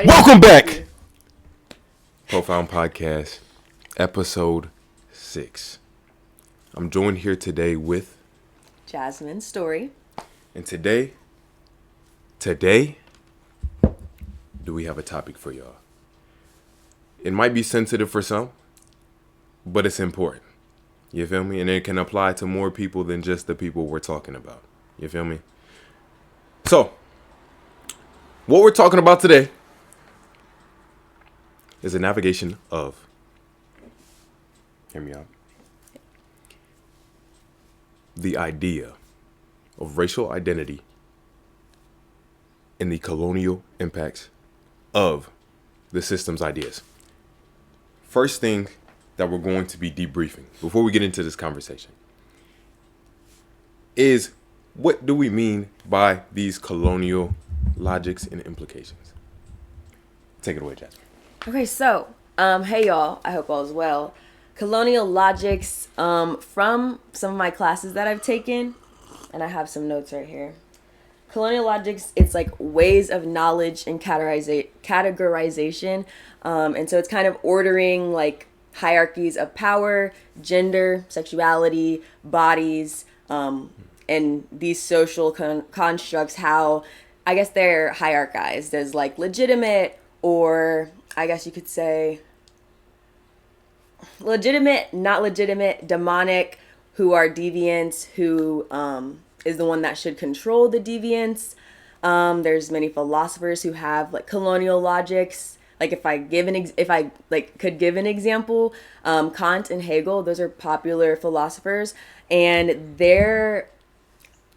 Welcome back. Profound Podcast, episode 6. I'm joined here today with Jasmine Story. And today, do we have a topic for y'all? It might be sensitive for some, but it's important. You feel me? And it can apply to more people than just the people we're talking about. You feel me? So, what we're talking about today is a navigation of, hear me out, the idea of racial identity and the colonial impacts of the system's ideas. First thing that we're going to be debriefing before we get into this conversation is, what do we mean by these colonial logics and implications? Take it away, Jasmine. Okay, so, hey y'all, I hope all is well. Colonial logics, from some of my classes that I've taken, and I have some notes right here. Colonial logics, it's like ways of knowledge and categorization, and so it's kind of ordering like hierarchies of power, gender, sexuality, bodies, and these social constructs, how I guess they're hierarchized as like legitimate, or I guess you could say legitimate, not legitimate, demonic, who are deviants, who is the one that should control the deviants. There's many philosophers who have like colonial logics. Like if I could give an example, Kant and Hegel, those are popular philosophers, and their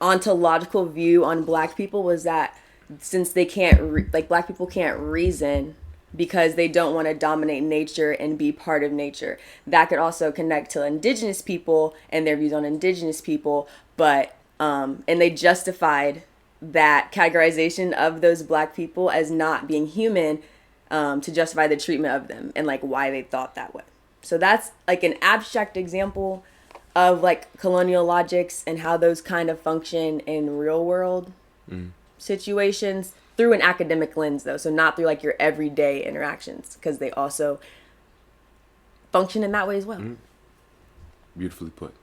ontological view on black people was that since they can't black people can't reason because they don't want to dominate nature and be part of nature. That could also connect to indigenous people and their views on indigenous people, but and they justified that categorization of those black people as not being human, to justify the treatment of them and like why they thought that way. So that's like an abstract example of like colonial logics and how those kind of function in real world situations through an academic lens, though. So not through like your everyday interactions, because they also function in that way as well. Beautifully put.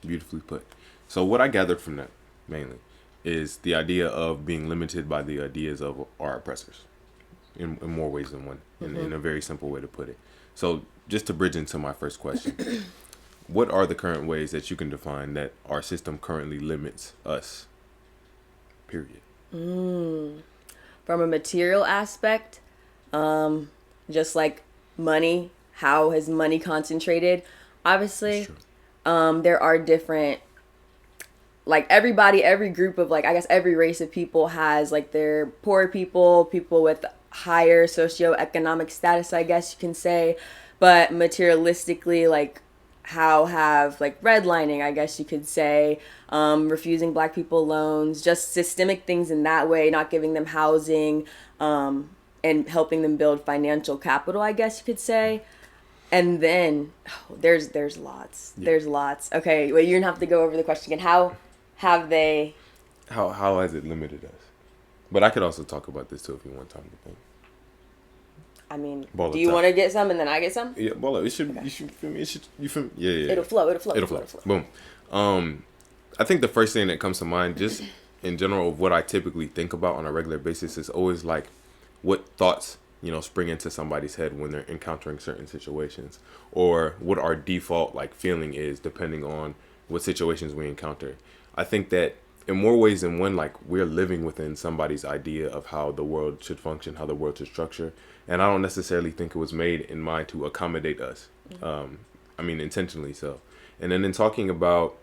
Beautifully put. So what I gathered from that mainly is the idea of being limited by the ideas of our oppressors in more ways than one, in a very simple way to put it. So just to bridge into my first question, what are the current ways that you can define that our system currently limits us? Period. From a material aspect, just like money, how has money concentrated? Obviously, there are different, like every group of like, I guess every race of people has like their poor people with higher socioeconomic status, I guess you can say, but materialistically, like how have like redlining, I guess you could say, refusing black people loans, just systemic things in that way, not giving them housing, and helping them build financial capital, I guess you could say. And then there's lots. Yeah. There's lots. Okay, well, you're gonna have to go over the question again. How have they? How has it limited us? But I could also talk about this too if you want time to think. I mean, do you want to get some and then I get some? Yeah, well, it should. Okay. You should feel me. It should. You feel me? Yeah. It'll flow. Boom. I think the first thing that comes to mind, just in general, of what I typically think about on a regular basis, is always like what thoughts spring into somebody's head when they're encountering certain situations, or what our default like feeling is depending on what situations we encounter. I think that in more ways than one, like we're living within somebody's idea of how the world should function, how the world should structure. And I don't necessarily think it was made in mind to accommodate us. I mean, intentionally so. And then in talking about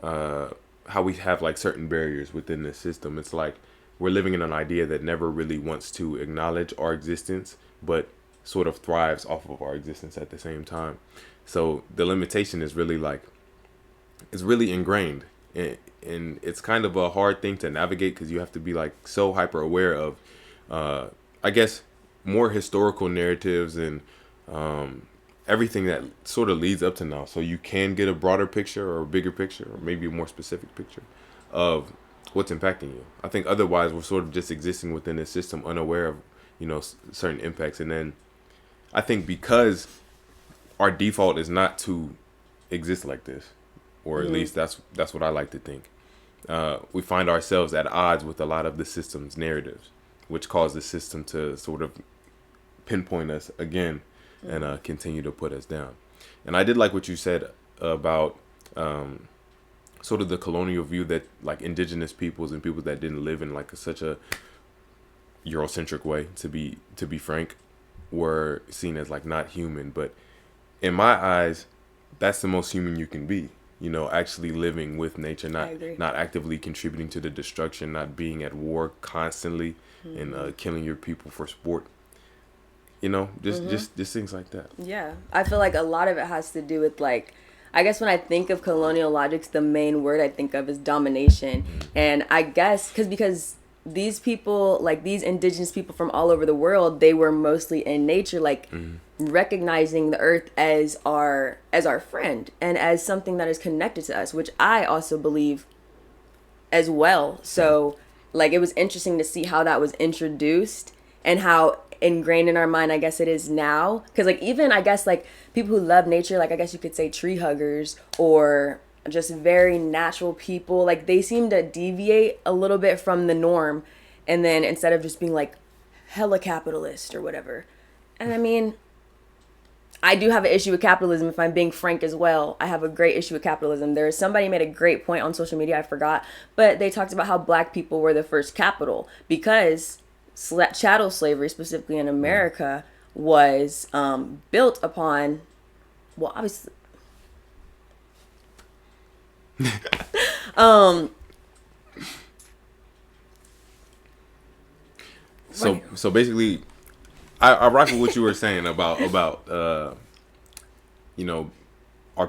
how we have like certain barriers within this system, it's like we're living in an idea that never really wants to acknowledge our existence, but sort of thrives off of our existence at the same time. So the limitation is really like, it's really ingrained. And it's kind of a hard thing to navigate because you have to be like so hyper aware of, I guess, more historical narratives and everything that sort of leads up to now. So you can get a broader picture or a bigger picture or maybe a more specific picture of what's impacting you. I think otherwise we're sort of just existing within this system unaware of, certain impacts. And then I think because our default is not to exist like this, or at least that's what I like to think. We find ourselves at odds with a lot of the system's narratives, which cause the system to sort of pinpoint us again and continue to put us down. And I did like what you said about sort of the colonial view that like indigenous peoples and people that didn't live in like such a Eurocentric way, to be frank, were seen as like not human. But in my eyes, that's the most human you can be. Actually living with nature, not actively contributing to the destruction, not being at war constantly and killing your people for sport. Just things like that. Yeah. I feel like a lot of it has to do with like, I guess when I think of colonial logics, the main word I think of is domination. And I guess because these people, like these indigenous people from all over the world, they were mostly in nature, like recognizing the earth as our friend and as something that is connected to us, which I also believe as well. So like it was interesting to see how that was introduced and how ingrained in our mind I guess it is now, because like even I guess like people who love nature, like I guess you could say tree huggers or just very natural people, like they seem to deviate a little bit from the norm, and then instead of just being like hella capitalist or whatever. And I mean, I do have an issue with capitalism, if I'm being frank as well. I have a great issue with capitalism. There is somebody made a great point on social media, I forgot, but they talked about how black people were the first capital because chattel slavery, specifically in America, was built upon, well, obviously, so basically, I rock with what you were saying about our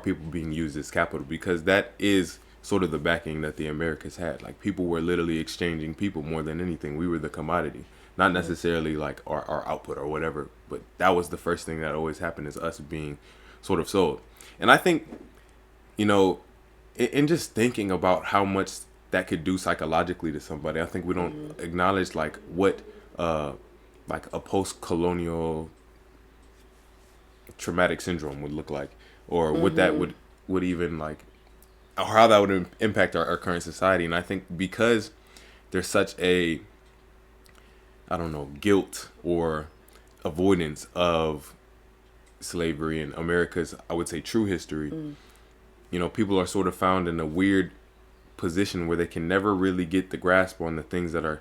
people being used as capital, because that is sort of the backing that the Americas had. Like people were literally exchanging people more than anything. We were the commodity, not necessarily like our output or whatever, but that was the first thing that always happened, is us being sort of sold. And I think, in just thinking about how much that could do psychologically to somebody, I think we don't acknowledge like what like a post-colonial traumatic syndrome would look like, or what that would even like, or how that would impact our current society. And I think because there's such a, I don't know, guilt or avoidance of slavery in America's, I would say, true history, people are sort of found in a weird position where they can never really get the grasp on the things that are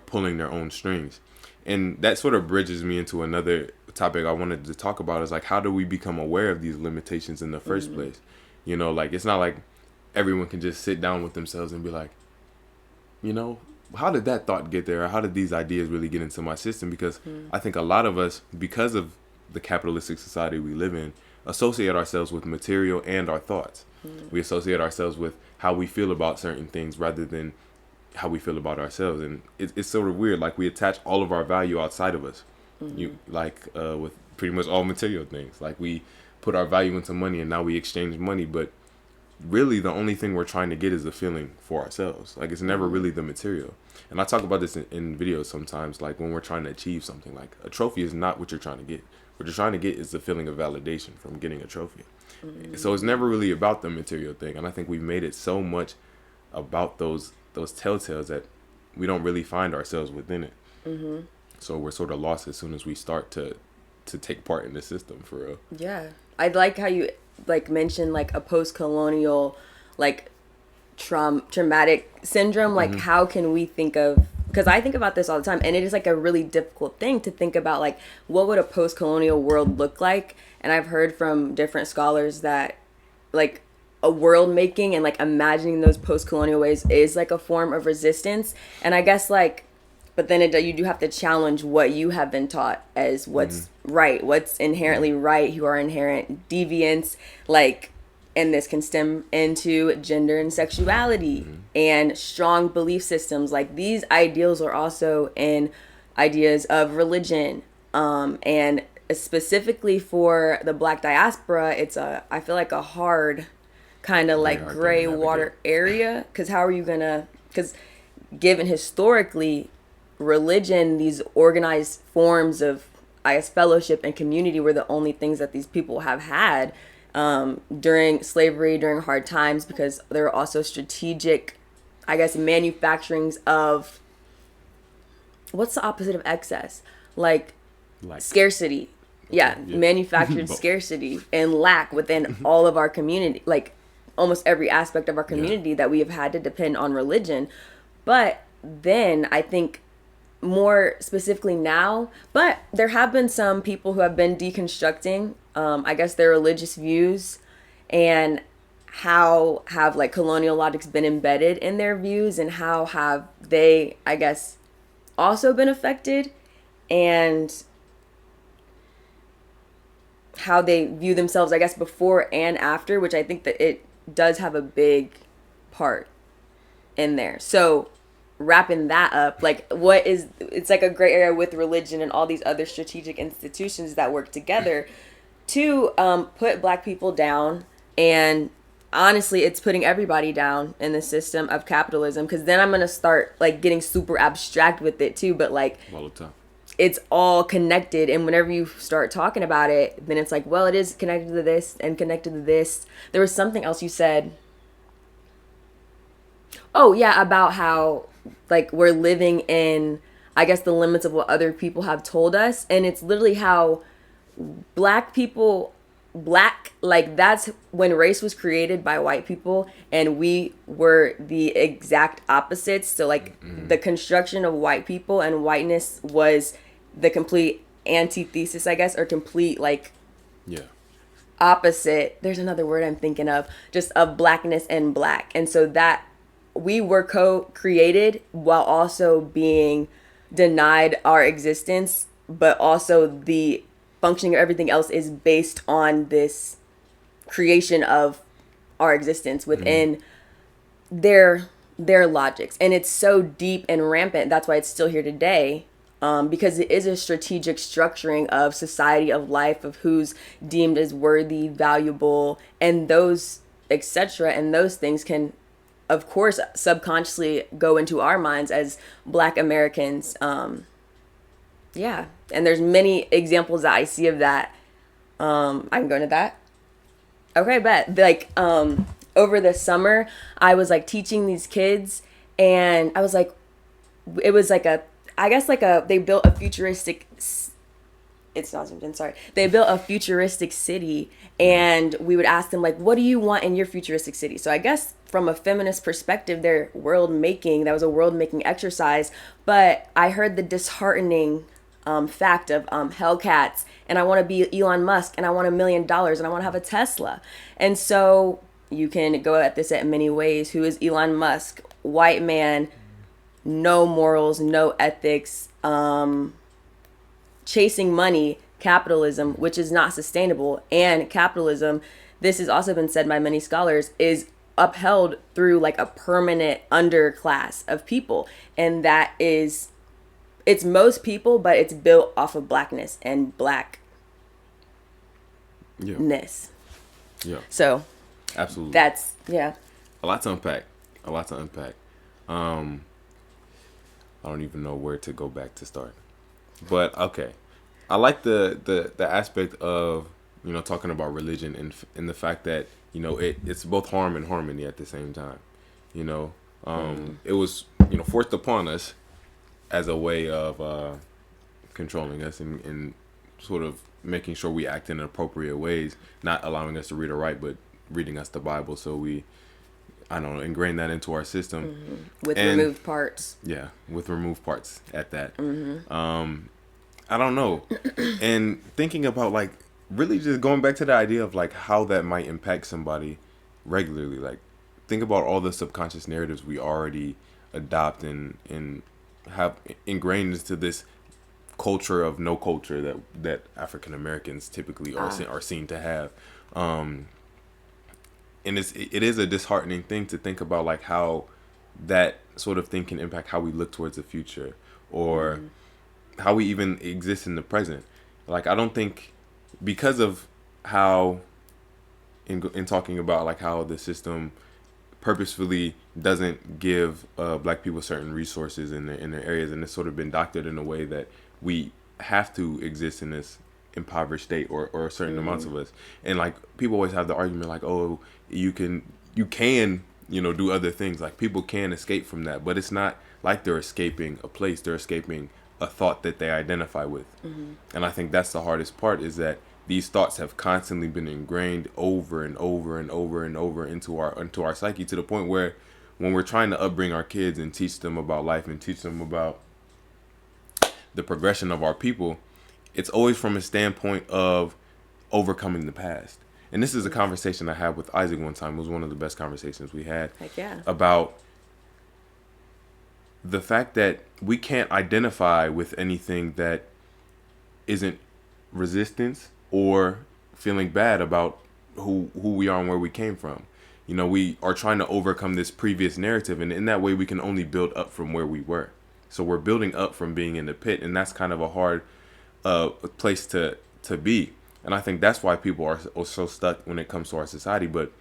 pulling their own strings. And that sort of bridges me into another topic I wanted to talk about, is like, how do we become aware of these limitations in the first place? Like, it's not like everyone can just sit down with themselves and be like, how did that thought get there? Or how did these ideas really get into my system? Because I think a lot of us, because of the capitalistic society we live in, associate ourselves with material and our thoughts. We associate ourselves with how we feel about certain things rather than how we feel about ourselves. And it's sort of weird. Like, we attach all of our value outside of us. With pretty much all material things. Like, we put our value into money, and now we exchange money, but really the only thing we're trying to get is a feeling for ourselves. Like, it's never really the material. And I talk about this in videos sometimes, like when we're trying to achieve something, like a trophy is not what you're trying to get. What you're trying to get is the feeling of validation from getting a trophy. So it's never really about the material thing. And I think we've made it so much about those telltales that we don't really find ourselves within it. So we're sort of lost as soon as we start to take part in the system, for real. Yeah. I like how you like mentioned like a post-colonial like traumatic syndrome. Like how can we think of, because I think about this all the time, and it is like a really difficult thing to think about, like what would a post-colonial world look like. And I've heard from different scholars that like a world making and like imagining those post-colonial ways is like a form of resistance. And I guess like, but then you do have to challenge what you have been taught as what's right, what's inherently right, who are inherent deviants, like, and this can stem into gender and sexuality and strong belief systems. Like, these ideals are also in ideas of religion, and specifically for the Black diaspora, it's I feel like a hard kind of like gray water area, because how are you gonna, because given historically, religion, these organized forms of, I guess, fellowship and community were the only things that these people have had during slavery, during hard times, because there were also strategic, I guess, manufacturings of, what's the opposite of excess? Like scarcity. Yeah, yeah. manufactured scarcity and lack within all of our community, like almost every aspect of our community, that we have had to depend on religion. But then I think more specifically now, but there have been some people who have been deconstructing, I guess, their religious views, and how have like colonial logics been embedded in their views, and how have they, I guess, also been affected, and how they view themselves, I guess, before and after, which I think that it does have a big part in there. So wrapping that up, like, what is, it's like a gray area with religion and all these other strategic institutions that work together to put Black people down. And honestly, it's putting everybody down in the system of capitalism, because then I'm going to start like getting super abstract with it too, but like All the time. it's all connected. And whenever you start talking about it, then it's like, well, it is connected to this and connected to this. There was something else you said. Oh yeah, about how like we're living in, I guess, the limits of what other people have told us. And it's literally how Black people, like, that's when race was created by white people, and we were the exact opposites. So like the construction of white people and whiteness was the complete antithesis, I guess, or complete like opposite. There's another word I'm thinking of, just of Blackness and Black. And so that we were co-created while also being denied our existence, but also the functioning of everything else is based on this creation of our existence within their logics. And it's so deep and rampant. That's why it's still here today, because it is a strategic structuring of society, of life, of who's deemed as worthy, valuable, and those etc. And those things can, of course, subconsciously go into our minds as Black Americans. Yeah, and there's many examples that I see of that. I can go into that. Okay, bet. Like, over the summer, I was like teaching these kids, and I was like, it was like a, I guess like a, they built a futuristic, it's not zoomed in, sorry. They built a futuristic city, and we would ask them like, what do you want in your futuristic city? So I guess from a feminist perspective, they're world making, that was a world making exercise. But I heard the disheartening fact of Hellcats, and I want to be Elon Musk, and I want $1 million, and I want to have a Tesla. And so you can go at this at many ways. Who is Elon Musk? White man, no morals, no ethics, chasing money, capitalism, which is not sustainable. And capitalism, this has also been said by many scholars, is upheld through like a permanent underclass of people. And that is, it's most people, but it's built off of Blackness and Blackness. Yeah. So Absolutely. that's, yeah. A lot to unpack. I don't even know where to go back to start. But okay. I like the aspect of, you know, talking about religion and the fact that, you know, it's both harm and harmony at the same time. You know, it was, you know, forced upon us as a way of controlling us and sort of making sure we act in appropriate ways, not allowing us to read or write, but reading us the Bible. So we, I don't know, ingrain that into our system. With removed parts. Yeah, with removed parts at that. I don't know. And thinking about like really just going back to the idea of like how that might impact somebody regularly. Like think about all the subconscious narratives we already adopt and have ingrained into this culture of no culture that African Americans typically are seen to have. And it is a disheartening thing to think about like how that sort of thing can impact how we look towards the future or how we even exist in the present. Like I don't think, because of how in talking about like how the system purposefully doesn't give black people certain resources in their areas, and it's sort of been doctored in a way that we have to exist in this impoverished state, or certain amounts of us. And like people always have the argument like, oh, you can do other things, like people can escape from that, but it's not like they're escaping a place, they're escaping a thought that they identify with. And I think that's the hardest part, is that these thoughts have constantly been ingrained over and over and over and over into our psyche, to the point where when we're trying to upbring our kids and teach them about life and teach them about the progression of our people, it's always from a standpoint of overcoming the past. And this is a conversation I had with Isaac one time. It was one of the best conversations we had. Heck yeah. About the fact that we can't identify with anything that isn't resistance or feeling bad about who we are and where we came from. We are trying to overcome this previous narrative, and in that way we can only build up from where we were. So we're building up from being in the pit, and that's kind of a hard place to be. And I think that's why people are so stuck when it comes to our society. But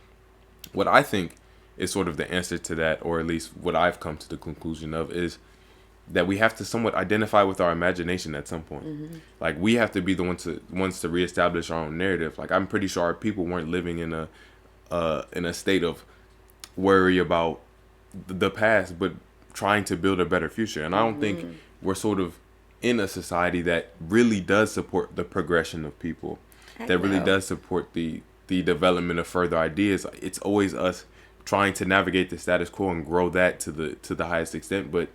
what I think is sort of the answer to that, or at least what I've come to the conclusion of, is that we have to somewhat identify with our imagination at some point. Like, we have to be the ones to reestablish our own narrative. Like, I'm pretty sure our people weren't living in a state of worry about the past, but trying to build a better future. And I don't think we're sort of in a society that really does support the progression of people, that really does support the development of further ideas. It's always us trying to navigate the status quo and grow that to the highest extent. But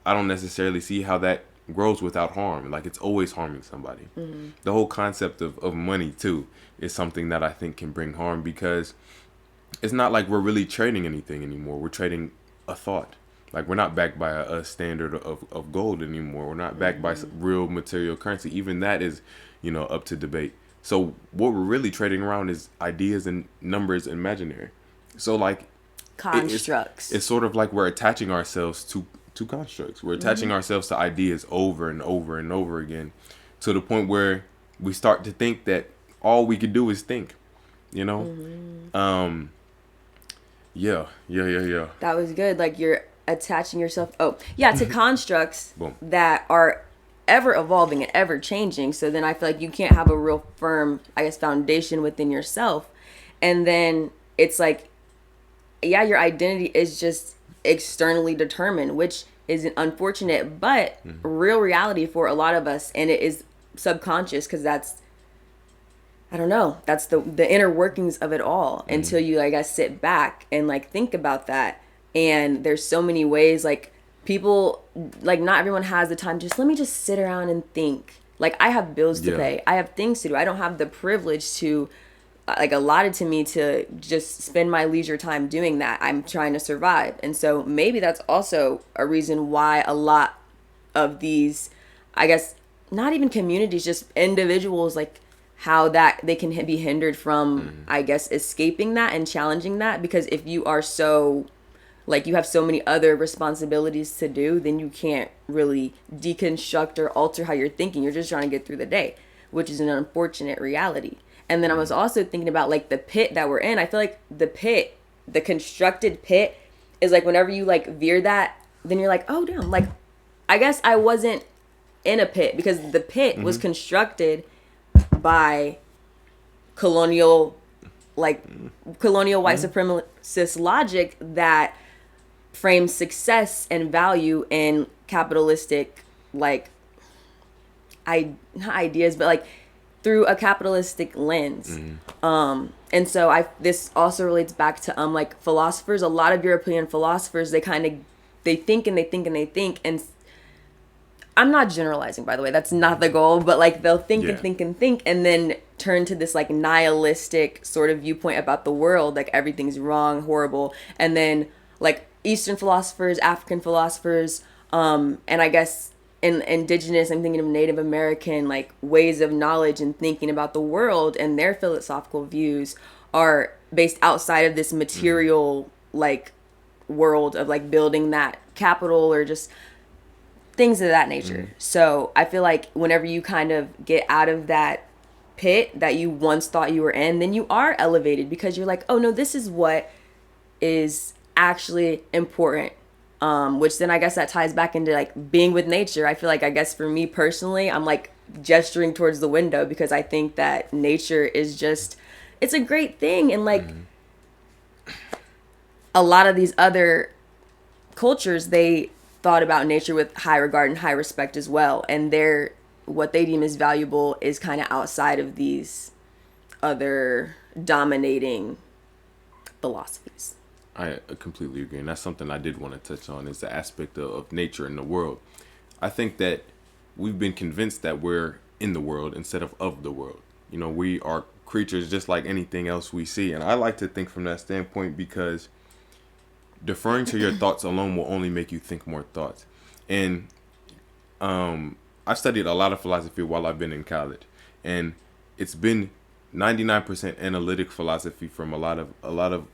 I don't necessarily see how that grows without harm. Like, it's always harming somebody. The whole concept of money too is something that I think can bring harm, because it's not like we're really trading anything anymore. We're trading a thought. Like, we're not backed by a standard of gold anymore. We're not backed by real material currency. Even that is, up to debate. So what we're really trading around is ideas and numbers and imaginary. So like constructs. It's sort of like we're attaching ourselves to constructs. We're attaching ourselves to ideas over and over and over again, to the point where we start to think that all we could do is think, Yeah. That was good. Like, you're attaching yourself to constructs Boom. that are ever evolving and ever changing. So then I feel like you can't have a real firm, foundation within yourself. And then it's like, your identity is just externally determined, which is an unfortunate but real reality for a lot of us. And it is subconscious, because that's the inner workings of it all, until you sit back and think about that. And there's so many ways, people, not everyone has the time. Let me just sit around and think. I have bills to pay. I have things to do. I don't have the privilege to, allotted to me to just spend my leisure time doing that. I'm trying to survive. And so maybe that's also a reason why a lot of these, not even communities, just individuals, how that they can be hindered from, escaping that and challenging that. Because if you are so, you have so many other responsibilities to do, then you can't really deconstruct or alter how you're thinking. You're just trying to get through the day, which is an unfortunate reality. And then I was also thinking about the pit that we're in. I feel like the constructed pit is whenever you veer that, then you're oh damn, I guess I wasn't in a pit, because the pit was constructed by colonial white supremacist logic that frames success and value in capitalistic not ideas, but through a capitalistic lens. And so this also relates back to philosophers. A lot of European philosophers, they think and they think and they think, and I'm not generalizing, by the way, that's not the goal, but they'll think and think and think, and then turn to this nihilistic sort of viewpoint about the world, everything's wrong, horrible. And then Eastern philosophers, African philosophers, and I guess in indigenous, I'm thinking of Native American ways of knowledge and thinking about the world, and their philosophical views are based outside of this material world of building that capital or just things of that nature. So I feel whenever you kind of get out of that pit that you once thought you were in, then you are elevated, because you're oh no, this is what is actually important. Which then I guess that ties back into like being with nature. I feel like, I guess for me personally, I'm like gesturing towards the window because I think that nature is just, it's a great thing. And like a lot of these other cultures, they thought about nature with high regard and high respect as well. And they're, what they deem as valuable is kind of outside of these other dominating philosophies. I completely agree, and that's something I did want to touch on, is the aspect of nature in the world. I think that we've been convinced that we're in the world instead of the world. You know, we are creatures just like anything else we see, and I like to think from that standpoint because deferring to your thoughts alone will only make you think more thoughts. And I studied a lot of philosophy while I've been in college, and it's been 99% analytic philosophy from a lot of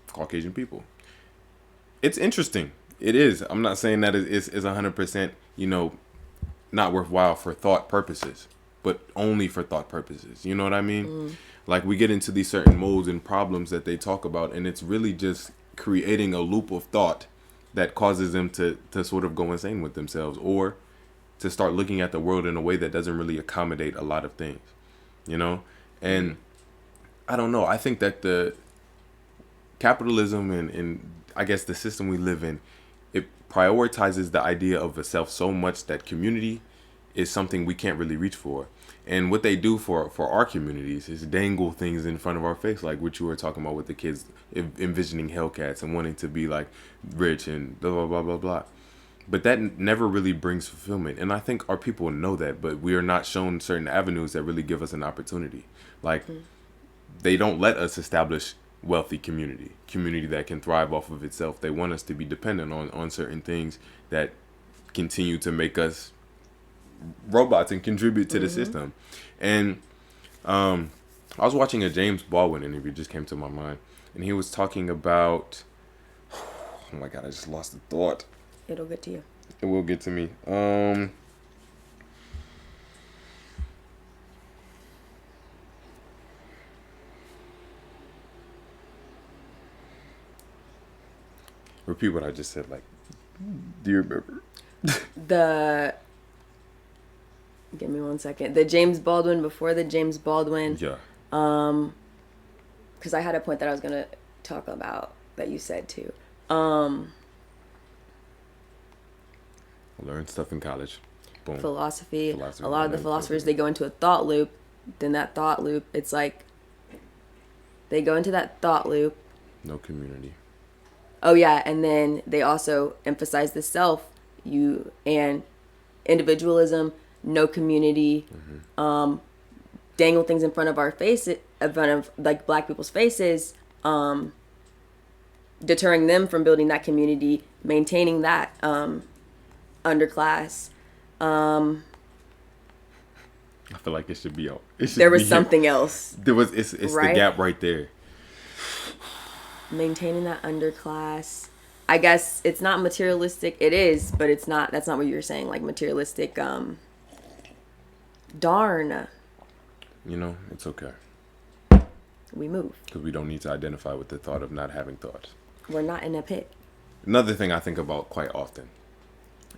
Caucasian people. It's interesting. It is. I'm not saying that it's 100%, not worthwhile for thought purposes, but only for thought purposes. You know what I mean? Like, we get into these certain modes and problems that they talk about, and it's really just creating a loop of thought that causes them to sort of go insane with themselves, or to start looking at the world in a way that doesn't really accommodate a lot of things, And I don't know. I think that the capitalism and I guess the system we live in, it prioritizes the idea of a self so much that community is something we can't really reach for. And what they do for our communities is dangle things in front of our face, like what you were talking about with the kids envisioning Hellcats and wanting to be like rich and blah, blah, blah, blah, blah. But that never really brings fulfillment. And I think our people know that, but we are not shown certain avenues that really give us an opportunity. Like, they don't let us establish wealthy community that can thrive off of itself. They want us to be dependent on certain things that continue to make us robots and contribute to the system. And I was watching a James Baldwin interview, just came to my mind, and he was talking about, oh my god, I just lost the thought. It'll get to you. It will get to me. Repeat what I just said. Like, do you remember? Give me 1 second. The James Baldwin before the James Baldwin. Yeah. Because I had a point that I was gonna talk about that you said too. Learn stuff in college. Boom. Philosophy. A lot of the philosophers, they go into a thought loop. Then that thought loop, it's like they go into that thought loop. No community. Oh yeah, and then they also emphasize the self, you and individualism, no community, dangle things in front of our face, in front of like black people's faces, deterring them from building that community, maintaining that underclass. I feel like it should be out. There was something else. It's right? The gap right there. Maintaining that underclass. I guess it's not materialistic. It is, but it's not. That's not what you were saying. Like materialistic. Darn. It's okay. We move. Because we don't need to identify with the thought of not having thoughts. We're not in a pit. Another thing I think about quite often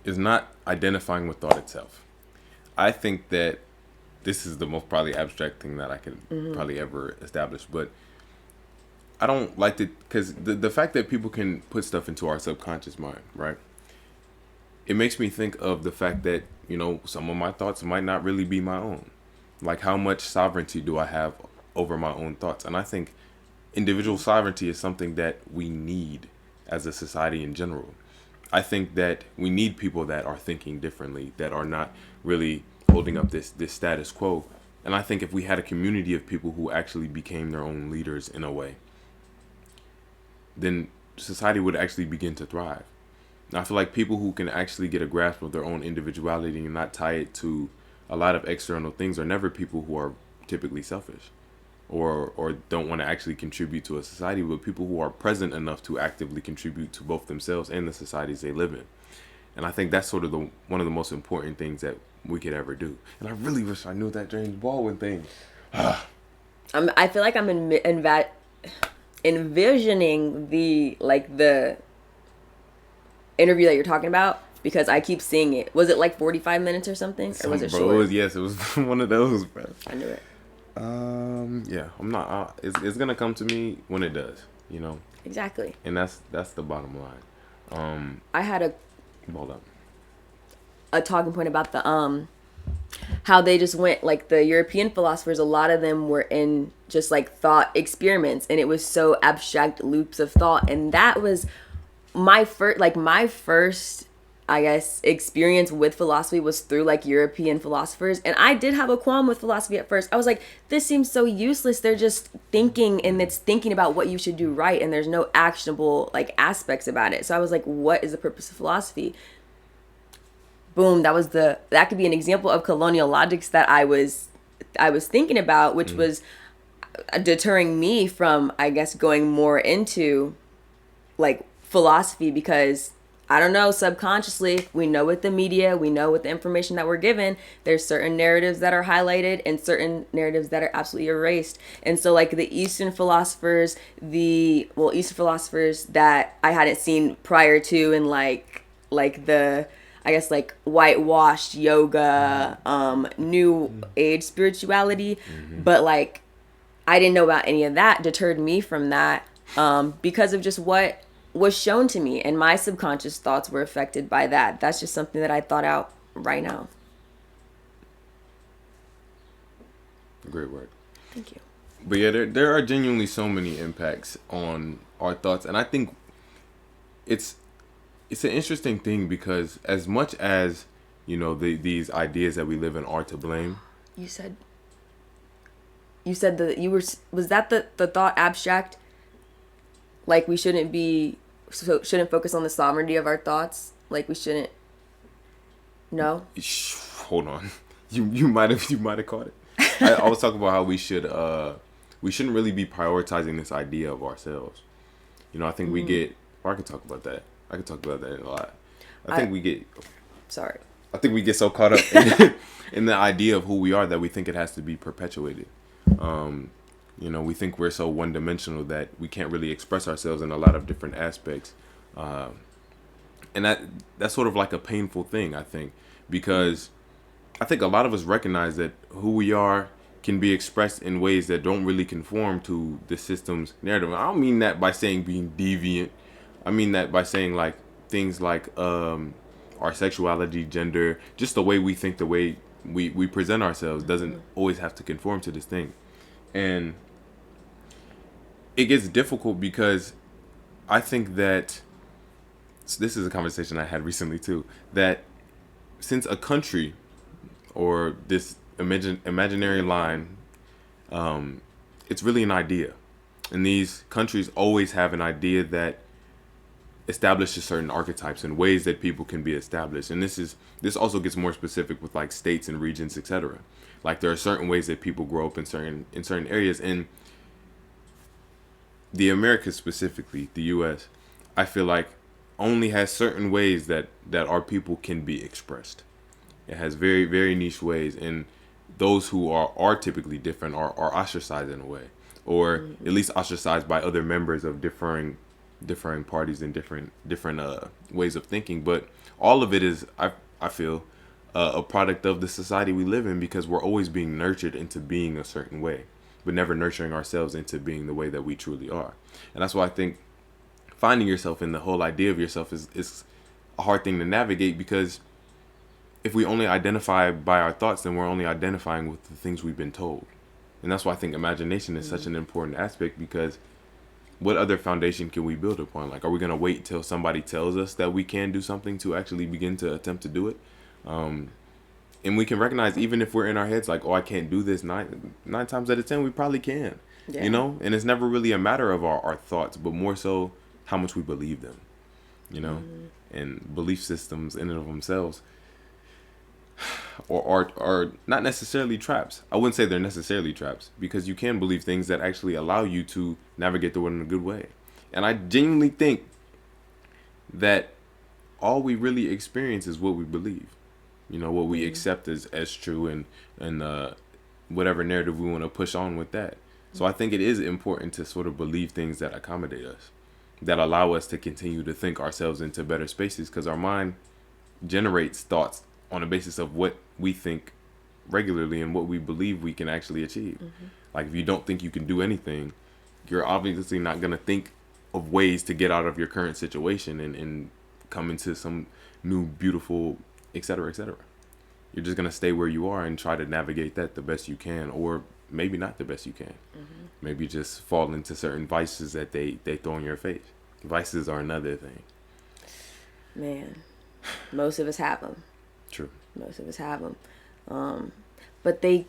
is not identifying with thought itself. I think that this is the most probably abstract thing that I could probably ever establish, but I don't like to, because the fact that people can put stuff into our subconscious mind, right? It makes me think of the fact that, some of my thoughts might not really be my own. Like, how much sovereignty do I have over my own thoughts? And I think individual sovereignty is something that we need as a society in general. I think that we need people that are thinking differently, that are not really holding up this status quo. And I think if we had a community of people who actually became their own leaders in a way, then society would actually begin to thrive. Now, I feel like people who can actually get a grasp of their own individuality and not tie it to a lot of external things are never people who are typically selfish or don't want to actually contribute to a society, but people who are present enough to actively contribute to both themselves and the societies they live in. And I think that's sort of one of the most important things that we could ever do. And I really wish I knew that James Baldwin thing. I feel like I'm envisioning the interview that you're talking about because I keep seeing it. Was it like 45 minutes or something, or was it Bro, short? it was one of those, bro. I knew it. Yeah, I'm not. It's gonna come to me when it does, you know. Exactly. And that's the bottom line. I had Hold up. a talking point about the how they just went, like, the European philosophers, a lot of them were in just like thought experiments, and it was so abstract loops of thought, and that was my first I guess experience with philosophy was through like European philosophers. And I did have a qualm with philosophy at first. I was like, this seems so useless. They're just thinking, and it's thinking about what you should do right, and there's no actionable like aspects about it. So I was like, what is the purpose of philosophy? Boom, that could be an example of colonial logics that I was thinking about, which was deterring me from, I guess, going more into like philosophy, because I don't know, subconsciously we know with the media, we know with the information that we're given, there's certain narratives that are highlighted and certain narratives that are absolutely erased. And so like the Eastern philosophers that I hadn't seen prior to, and like the, I guess, like whitewashed yoga, new age spirituality, but like I didn't know about any of that, deterred me from that, because of just what was shown to me, and my subconscious thoughts were affected by that. That's just something that I thought out right now. Great work. Thank you. But yeah, there are genuinely so many impacts on our thoughts, and I think it's an interesting thing, because as much as, you know, these ideas that we live in are to blame. You said that was that the thought abstract? Like we shouldn't focus on the sovereignty of our thoughts. Like we shouldn't. No. Hold on, you might have caught it. I was talking about how we shouldn't really be prioritizing this idea of ourselves. You know, I think we get. Or I can talk about that. I can talk about that a lot. I think we get so caught up in the idea of who we are that we think it has to be perpetuated. You know, we think we're so one-dimensional that we can't really express ourselves in a lot of different aspects. And that's sort of like a painful thing, I think, because I think a lot of us recognize that who we are can be expressed in ways that don't really conform to the system's narrative. I don't mean that by saying being deviant. I mean that by saying like things like our sexuality, gender, just the way we think, the way we present ourselves doesn't always have to conform to this thing. And it gets difficult because I think that, so this is a conversation I had recently too, that since a country or this imaginary line, it's really an idea. And these countries always have an idea that establishes certain archetypes and ways that people can be established. And this also gets more specific with like states and regions, etc. Like there are certain ways that people grow up in certain areas. And the Americas, specifically the US, I feel like only has certain ways that our people can be expressed. It has very, very niche ways, and those who are typically different are ostracized in a way, or at least ostracized by other members of differing parties and different ways of thinking. But all of it is, I feel, a product of the society we live in, because we're always being nurtured into being a certain way, but never nurturing ourselves into being the way that we truly are. And that's why I think finding yourself in the whole idea of yourself is a hard thing to navigate, because if we only identify by our thoughts, then we're only identifying with the things we've been told. And that's why I think imagination is such an important aspect, because what other foundation can we build upon? Like, are we going to wait till somebody tells us that we can do something to actually begin to attempt to do it? And we can recognize, even if we're in our heads like, oh, I can't do this, nine times out of 10, we probably can. Yeah. You know? And it's never really a matter of our thoughts, but more so how much we believe them. You know? And belief systems in and of themselves or are not necessarily traps. I wouldn't say they're necessarily traps, because you can believe things that actually allow you to navigate the world in a good way. And I genuinely think that all we really experience is what we believe. You know, what we accept as true, and whatever narrative we want to push on with that. So I think it is important to sort of believe things that accommodate us, that allow us to continue to think ourselves into better spaces, because our mind generates thoughts on the basis of what we think regularly and what we believe we can actually achieve. Like if you don't think you can do anything, you're obviously not going to think of ways to get out of your current situation and come into some new beautiful, etc., etc. You're just going to stay where you are and try to navigate that the best you can, or maybe not the best you can. Maybe just fall into certain vices that they throw in your face. Vices are another thing. Man, most of us have them. True. Most of us have them. But they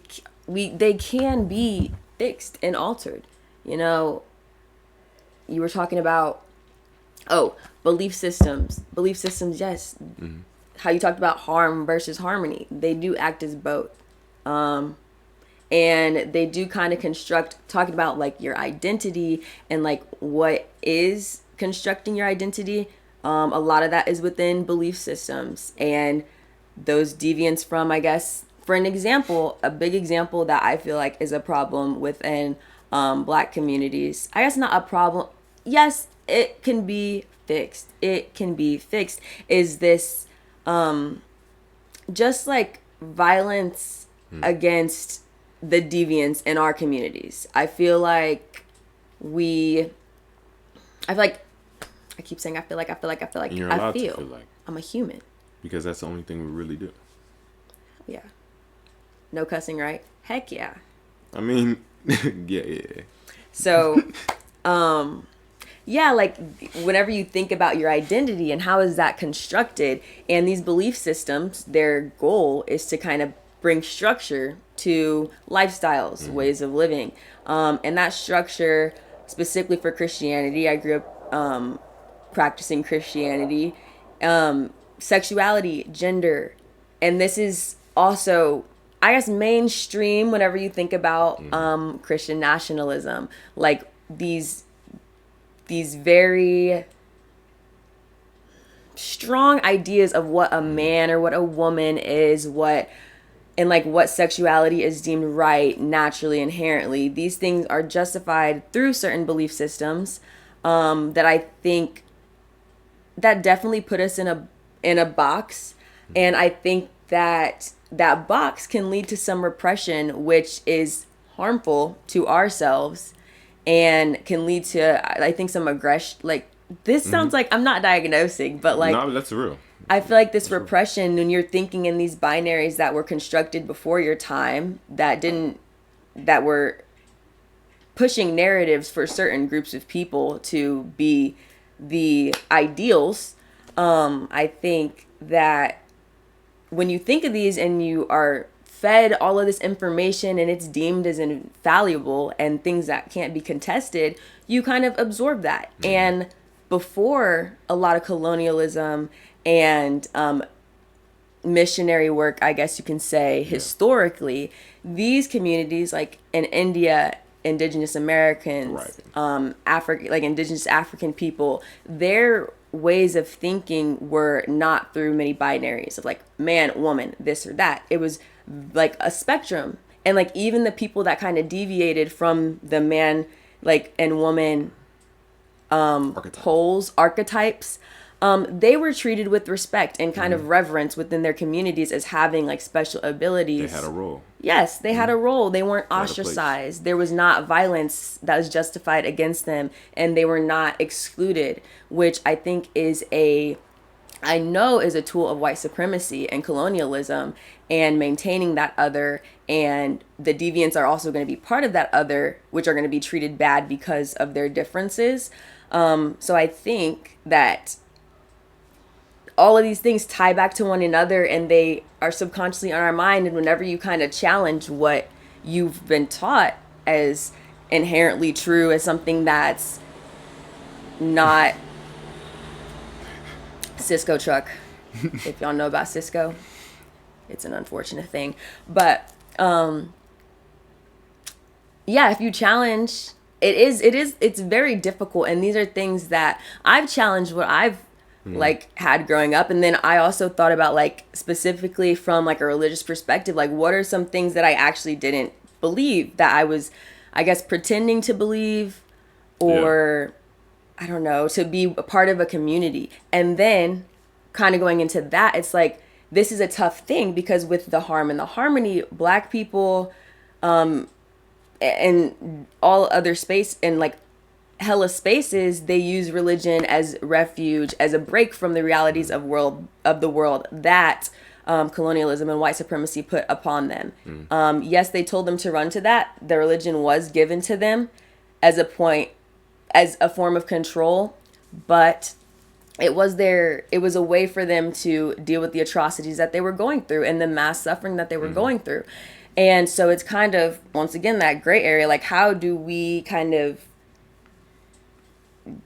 can be fixed and altered. You know, you were talking about, belief systems. Belief systems, yes. How you talked about harm versus harmony. They do act as both. And they do kind of construct, talking about like your identity and like what is constructing your identity. A lot of that is within belief systems and those deviants from, I guess, for an example, a big example that I feel like is a problem within Black communities. I guess not a problem. Yes, it can be fixed. It can be fixed. Is this just like violence against the deviants in our communities? I feel like I keep saying I feel like. And you're allowed to feel like. I'm a human. Because that's the only thing we really do. Yeah. No cussing, right? Heck yeah. I mean, yeah. So, yeah, like whenever you think about your identity and how is that constructed, and these belief systems, their goal is to kind of bring structure to lifestyles, ways of living. And that structure, specifically for Christianity, I grew up practicing Christianity, sexuality, gender, and this is also, I guess, mainstream whenever you think about Christian nationalism, like these very strong ideas of what a man or what a woman is, what sexuality is deemed right, naturally, inherently. These things are justified through certain belief systems that I think that definitely put us in a box, and I think that box can lead to some repression, which is harmful to ourselves, and can lead to, I think, some aggression. Like this sounds like I'm not diagnosing, but like no, that's real. I feel like this repression, when you're thinking in these binaries that were constructed before your time, that were pushing narratives for certain groups of people to be the ideals. I think that when you think of these and you are fed all of this information and it's deemed as infallible and things that can't be contested, you kind of absorb that. And before a lot of colonialism and missionary work, I guess you can say, historically, these communities, like in India, indigenous Americans, indigenous African people, their ways of thinking were not through many binaries of like man, woman, this or that. It was like a spectrum. And like even the people that kind of deviated from the man, like, and woman archetypes, they were treated with respect and kind of reverence within their communities as having like special abilities. They had a role. Yes, they had a role. They weren't ostracized. There was not violence that was justified against them, and they were not excluded, which I think is a tool of white supremacy and colonialism and maintaining that other. And the deviants are also going to be part of that other, which are going to be treated bad because of their differences. So I think that all of these things tie back to one another, and they are subconsciously on our mind. And whenever you kind of challenge what you've been taught as inherently true, as something that's not Cisco truck, if y'all know about Cisco, it's an unfortunate thing. But yeah, if you challenge, it's very difficult. And these are things that I've challenged, what I've like had growing up. And then I also thought about like specifically from like a religious perspective, like what are some things that I actually didn't believe, that I guess, pretending to believe, Yeah. or I don't know, to be a part of a community. And then kind of going into that, it's like, this is a tough thing because with the harm and the harmony, Black people and all other space and like hella spaces, they use religion as refuge, as a break from the realities of the world that colonialism and white supremacy put upon them. Yes, they told them to run to that. The religion was given to them as a point, as a form of control, but it was a way for them to deal with the atrocities that they were going through and the mass suffering that they were going through. And so it's kind of, once again, that gray area, like how do we kind of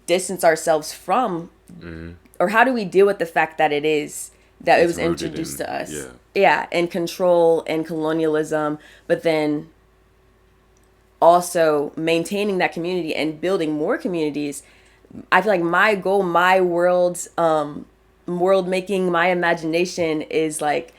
distance ourselves from, or how do we deal with the fact that it was introduced to us, and control and colonialism, but then also maintaining that community and building more communities. I feel like my goal, my world making, my imagination is like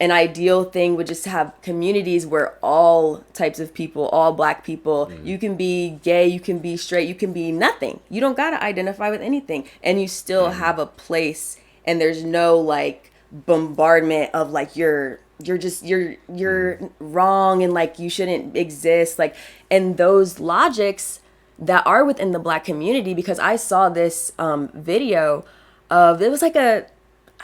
an ideal thing would just have communities where all types of people, all Black people, you can be gay, you can be straight, you can be nothing. You don't got to identify with anything. And you still have a place, and there's no like bombardment of like you're wrong and like you shouldn't exist. Like, and those logics that are within the Black community, because I saw this video of, it was like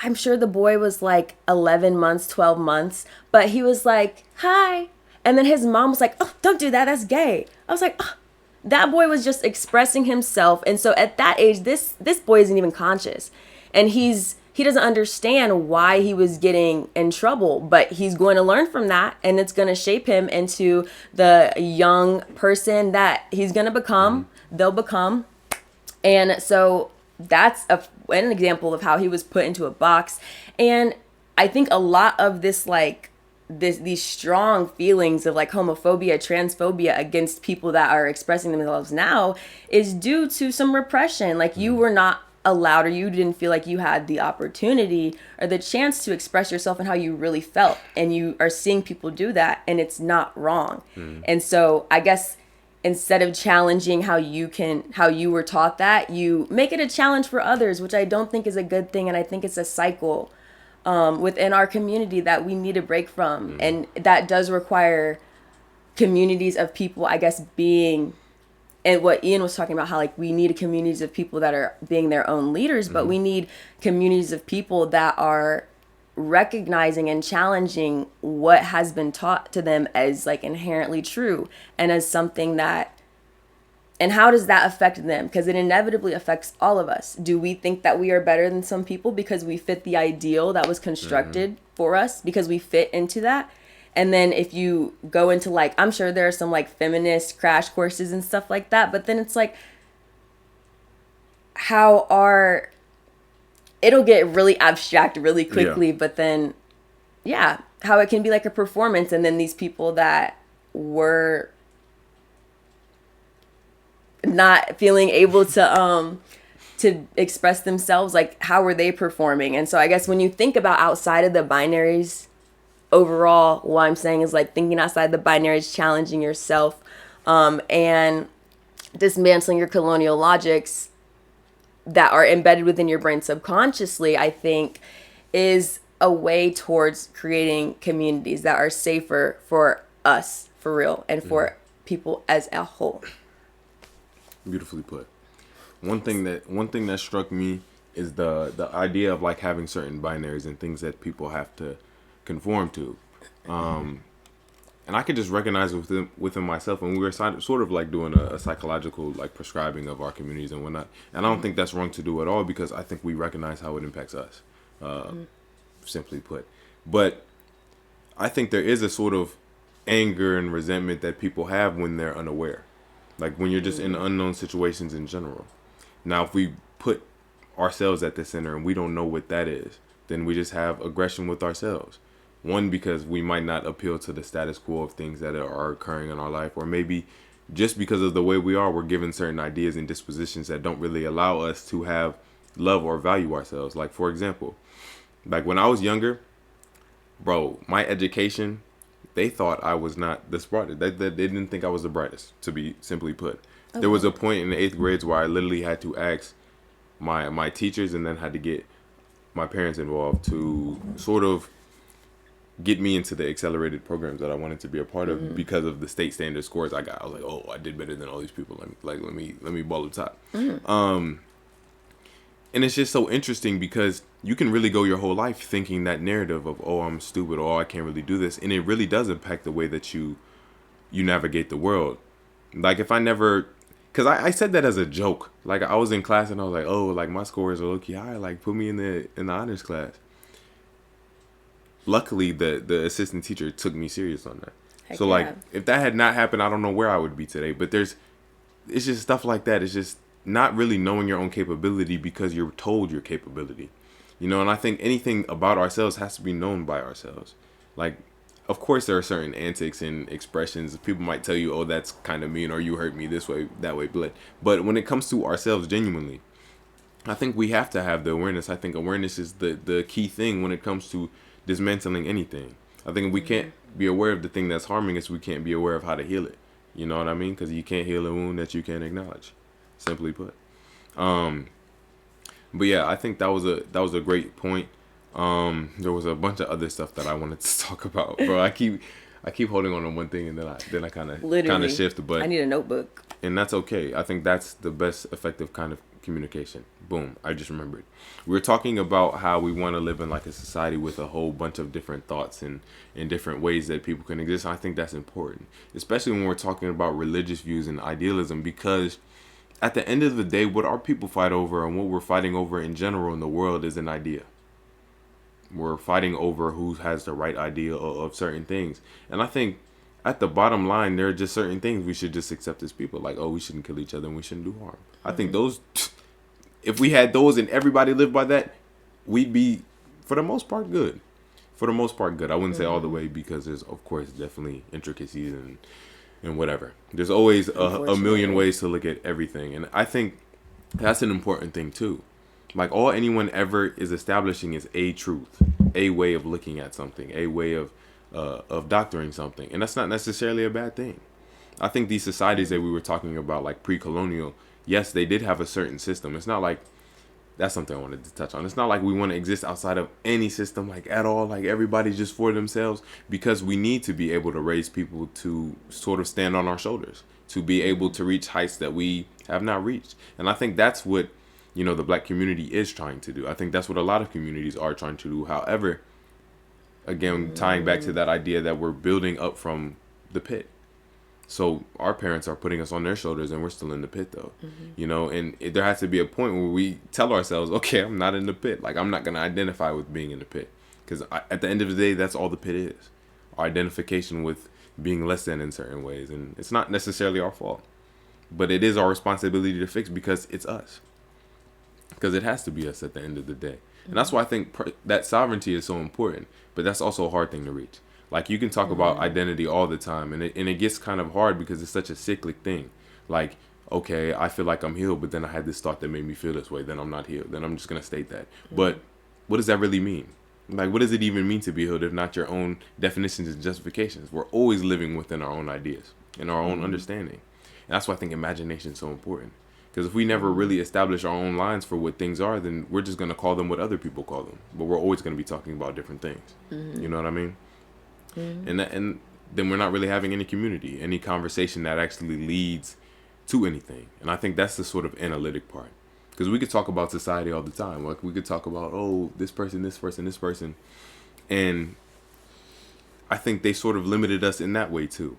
I'm sure the boy was like 11 months, 12 months, but he was like, hi. And then his mom was like, oh, don't do that. That's gay. I was like, oh. That boy was just expressing himself. And so at that age, this boy isn't even conscious. And he doesn't understand why he was getting in trouble, but he's going to learn from that. And it's going to shape him into the young person that he's going to become, they'll become. And so that's an example of how he was put into a box. And I think a lot of this, like these strong feelings of like homophobia, transphobia against people that are expressing themselves now is due to some repression. Like you were not allowed, or you didn't feel like you had the opportunity or the chance to express yourself and how you really felt. And you are seeing people do that, and it's not wrong. And so I guess instead of challenging how you were taught that, you make it a challenge for others, which I don't think is a good thing. And I think it's a cycle within our community that we need to break from. And that does require communities of people, I guess, being, and what Ian was talking about, how like we need communities of people that are being their own leaders, but we need communities of people that are recognizing and challenging what has been taught to them as like inherently true and as something that, and how does that affect them? Because it inevitably affects all of us. Do we think that we are better than some people because we fit the ideal that was constructed for us, because we fit into that? And then if you go into like, I'm sure there are some like feminist crash courses and stuff like that, but then it's like, it'll get really abstract really quickly, but then, how it can be like a performance. And then these people that were not feeling able to express themselves, like how were they performing? And so I guess when you think about outside of the binaries, overall, what I'm saying is like thinking outside the binaries, challenging yourself, and dismantling your colonial logics that are embedded within your brain subconsciously, I think is a way towards creating communities that are safer for us, for real, and for people as a whole. Beautifully put. One thing that struck me is the idea of like having certain binaries and things that people have to conform to. And I could just recognize within myself when we were sort of like doing a psychological like prescribing of our communities and whatnot. And I don't think that's wrong to do at all, because I think we recognize how it impacts us, simply put. But I think there is a sort of anger and resentment that people have when they're unaware. Like when you're just in unknown situations in general. Now, if we put ourselves at the center and we don't know what that is, then we just have aggression with ourselves. One, because we might not appeal to the status quo of things that are occurring in our life, or maybe just because of the way we are, we're given certain ideas and dispositions that don't really allow us to have love or value ourselves. Like, for example, like when I was younger, bro, my education they thought I was not the smartest. They didn't think I was the brightest, to be simply put. There was Okay. a point in the 8th grades where I literally had to ask my teachers and then had to get my parents involved to sort of get me into the accelerated programs that I wanted to be a part of because of the state standard scores I got. I was like, oh, I did better than all these people. Let me ball up top. And it's just so interesting because you can really go your whole life thinking that narrative of, oh, I'm stupid, or oh, I can't really do this, and it really does impact the way that you navigate the world. Like if I never, because I said that as a joke. Like I was in class and I was like, oh, like my scores are low key high. Like put me in the honors class. Luckily, the assistant teacher took me serious on that. Heck So yeah. like if that had not happened, I don't know where I would be today. But it's just stuff like that. It's just not really knowing your own capability because you're told your capability. And I think anything about ourselves has to be known by ourselves. Like, of course, there are certain antics and expressions. People might tell you, oh, that's kind of mean, or you hurt me this way, that way. But when it comes to ourselves genuinely, I think we have to have the awareness. I think awareness is the key thing when it comes to dismantling anything. I think we can't be aware of the thing that's harming us. We can't be aware of how to heal it. You know what I mean? Because you can't heal a wound that you can't acknowledge. Simply put. But yeah, I think that was a great point. There was a bunch of other stuff that I wanted to talk about, bro. I keep holding on to one thing and then I kind of shift, but I need a notebook. and that's okay. I think that's the best effective kind of communication. Boom, I just remembered. We're talking about how we want to live in like a society with a whole bunch of different thoughts and different ways that people can exist. I think that's important, especially when we're talking about religious views and idealism, because at the end of the day, what our people fight over and what we're fighting over in general in the world is an idea. We're fighting over who has the right idea of certain things. And I think at the bottom line, there are just certain things we should just accept as people. Like, oh, we shouldn't kill each other and we shouldn't do harm. I think those, if we had those and everybody lived by that, we'd be, for the most part, good. For the most part, good. I wouldn't say all the way, because there's, of course, definitely intricacies and whatever. There's always a million ways to look at everything. And I think that's an important thing, too. Like, all anyone ever is establishing is a truth, a way of looking at something, a way of doctoring something. And that's not necessarily a bad thing. I think these societies that we were talking about, like pre-colonial, yes, they did have a certain system. It's not like, that's something I wanted to touch on. It's not like we want to exist outside of any system, like at all, like everybody's just for themselves, because we need to be able to raise people to sort of stand on our shoulders, to be able to reach heights that we have not reached. And I think that's what, the black community is trying to do. I think that's what a lot of communities are trying to do. However, again, tying back to that idea that we're building up from the pit. So our parents are putting us on their shoulders and we're still in the pit, though. And there has to be a point where we tell ourselves, okay, I'm not in the pit. Like, I'm not going to identify with being in the pit. Because at the end of the day, that's all the pit is. Our identification with being less than in certain ways. And it's not necessarily our fault. But it is our responsibility to fix, because it's us. Because it has to be us at the end of the day. And that's why I think that sovereignty is so important. But that's also a hard thing to reach. Like, you can talk about identity all the time, and it gets kind of hard because it's such a cyclic thing. Like, okay, I feel like I'm healed, but then I had this thought that made me feel this way. Then I'm not healed. Then I'm just going to state that. But what does that really mean? Like, what does it even mean to be healed if not your own definitions and justifications? We're always living within our own ideas and our own understanding. And that's why I think imagination is so important. Because if we never really establish our own lines for what things are, then we're just going to call them what other people call them. But we're always going to be talking about different things. You know what I mean? And then we're not really having any community, any conversation that actually leads to anything. And I think that's the sort of analytic part. Because we could talk about society all the time. Like, we could talk about, oh, this person, this person, this person. And I think they sort of limited us in that way, too.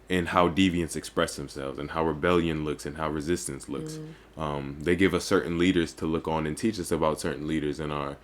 In how deviants express themselves and how rebellion looks and how resistance looks. They give us certain leaders to look on and teach us about certain leaders in our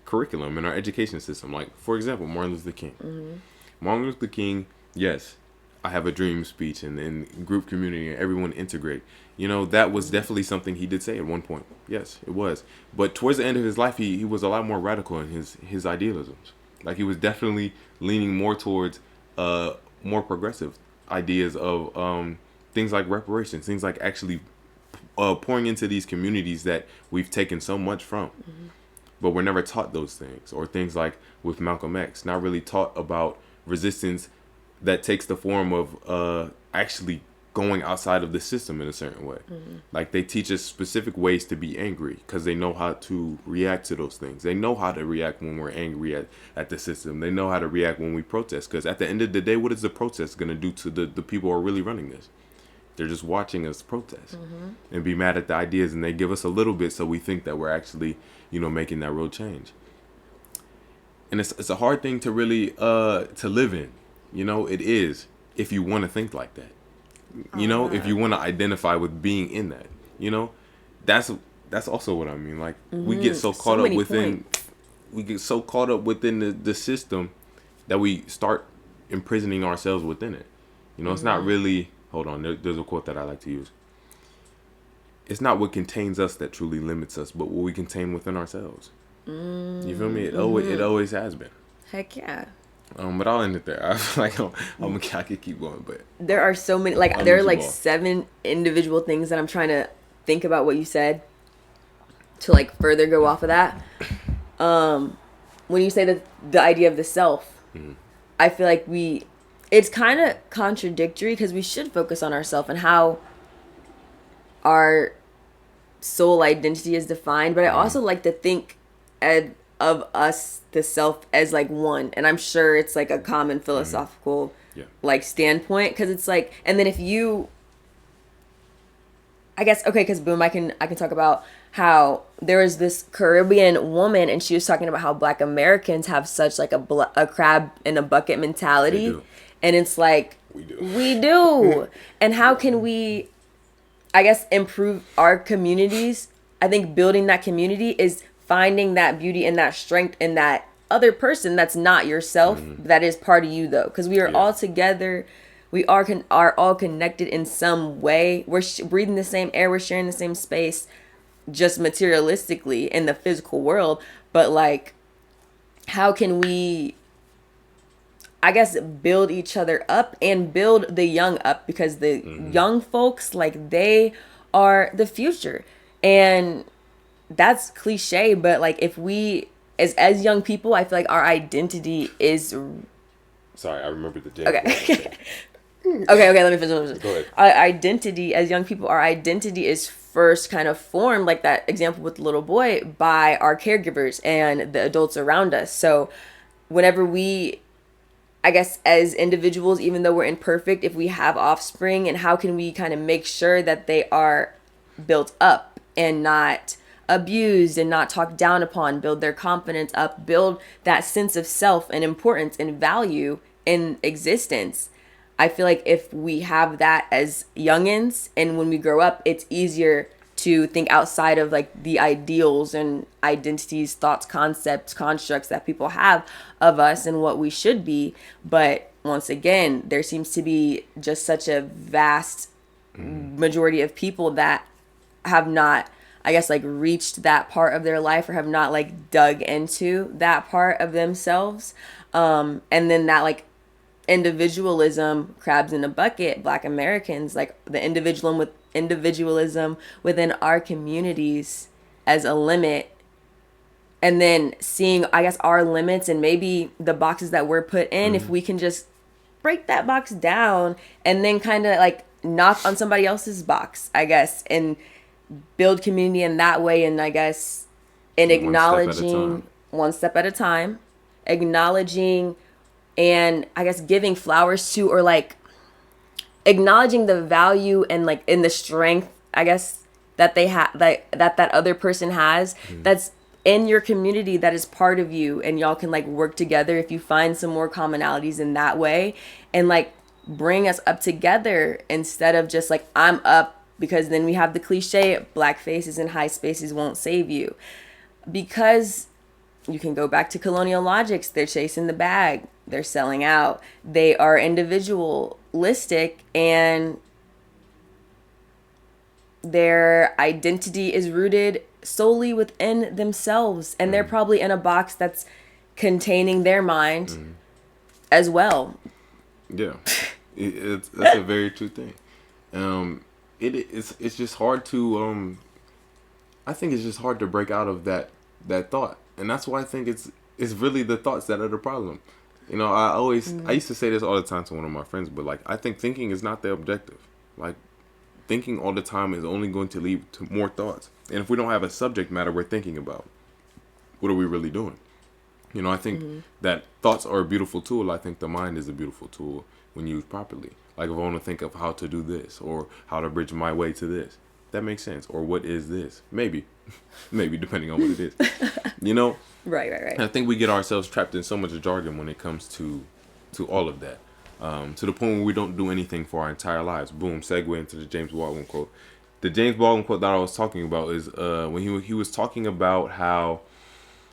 curriculum, in our education system. Like, for example, Martin Luther King. Martin Luther King, yes, I have a dream speech and group community and everyone integrate. That was definitely something he did say at one point. Yes, it was. But towards the end of his life, he was a lot more radical in his idealisms. Like, he was definitely leaning more towards more progressive ideas of things like reparations, things like actually pouring into these communities that we've taken so much from. but we're never taught those things. Or things like with Malcolm X, not really taught about resistance that takes the form of actually going outside of the system in a certain way. Like they teach us specific ways to be angry because they know how to react to those things. They know how to react when we're angry at the system. They know how to react when we protest, because at the end of the day, what is the protest going to do to the people who are really running this? They're just watching us protest and be mad at the ideas, and they give us a little bit so we think that we're actually, making that real change. And it's a hard thing to really to live in. It is, if you want to think like that. If you want to identify with being in that, that's also what I mean. Like we get so caught up within, the system that we start imprisoning ourselves within it. It's not really. Hold on, there's a quote that I like to use. It's not what contains us that truly limits us, but what we contain within ourselves. You feel me? It always has been. Heck yeah. But I'll end it there. I feel like I could keep going, but there are so many. Like there are like 7 individual things that I'm trying to think about what you said to like further go off of that. When you say that the idea of the self, I feel like it's kind of contradictory because we should focus on ourselves and how our soul identity is defined. But I also like to think of us, the self, as like one. And I'm sure it's like a common philosophical like standpoint, because it's like, and then if you, I guess, okay, because boom, I can talk about how there was this Caribbean woman and she was talking about how Black Americans have such like a crab in a bucket mentality. And it's like, we do. And how can we, I guess, improve our communities? I think building that community is finding that beauty and that strength in that other person that's not yourself, that is part of you, though. Because we are all together. We are all connected in some way. We're breathing the same air. We're sharing the same space, just materialistically in the physical world. But like, how can we, I guess, build each other up and build the young up? Because the young folks, like, they are the future. And that's cliche, but like if we as young people, I feel like our identity is. Sorry, I remember the day. Okay. Okay, let me finish. Go ahead. Our identity as young people, our identity is first kind of formed, like that example with the little boy, by our caregivers and the adults around us. So whenever we, I guess, as individuals, even though we're imperfect, if we have offspring, and how can we kind of make sure that they are built up and not abused and not talked down upon, build their confidence up, build that sense of self and importance and value in existence. I feel like if we have that as youngins, and when we grow up, it's easier to think outside of like the ideals and identities, thoughts, concepts, constructs that people have of us and what we should be. But once again, there seems to be just such a vast majority of people that have not, I guess, like reached that part of their life, or have not like dug into that part of themselves. And then that like individualism, crabs in a bucket, Black Americans, like the individualism within our communities as a limit. And then seeing, I guess, our limits and maybe the boxes that we're put in, if we can just break that box down and then kind of like knock on somebody else's box, I guess, and build community in that way. And I guess in acknowledging one step at a time, acknowledging and I guess giving flowers to, or like acknowledging the value and like in the strength, I guess, that they have, that other person has, that's in your community, that is part of you, and y'all can like work together if you find some more commonalities in that way, and like bring us up together instead of just like I'm up. Because then we have the cliche, black faces in high spaces won't save you. Because you can go back to colonial logics. They're chasing the bag. They're selling out. They are individualistic, and their identity is rooted solely within themselves. And they're probably in a box that's containing their mind as well. Yeah, that's a very true thing. It's just hard to I think it's just hard to break out of that thought, And that's why I think it's really the thoughts that are the problem. You know, I used to say this all the time to one of my friends, but like I think thinking is not the objective. Like thinking all the time is only going to lead to more thoughts. And if we don't have a subject matter we're thinking about, what are we really doing? You know, I think that thoughts are a beautiful tool. I think the mind is a beautiful tool when used properly. Like if I want to think of how to do this or how to bridge my way to this, that makes sense. Or what is this? Maybe, maybe depending on what it is. You know, Right. and I think we get ourselves trapped in so much jargon when it comes to all of that. To the point where we don't do anything for our entire lives. Boom, segue into the James Baldwin quote. The James Baldwin quote that I was talking about is when he was talking about how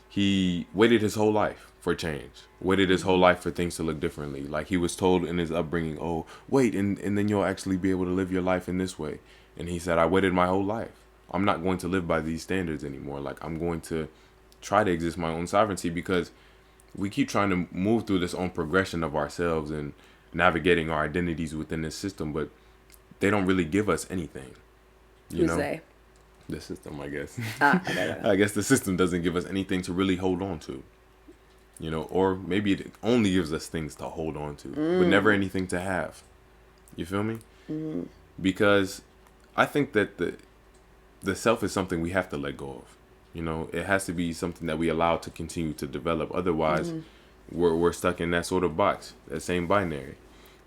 he waited his whole life for change, waited his whole life for things to look differently. Like he was told in his upbringing, oh, wait, and then you'll actually be able to live your life in this way. And he said, I waited my whole life. I'm not going to live by these standards anymore. Like I'm going to try to exist my own sovereignty, because we keep trying to move through this own progression of ourselves and navigating our identities within this system, but they don't really give us anything. You Who's know? they? The system, I guess. Okay. I guess the system doesn't give us anything to really hold on to. You know, or maybe it only gives us things to hold on to, but never anything to have. You feel me? Because I think that the self is something we have to let go of. You know, it has to be something that we allow to continue to develop. Otherwise, we're stuck in that sort of box, that same binary.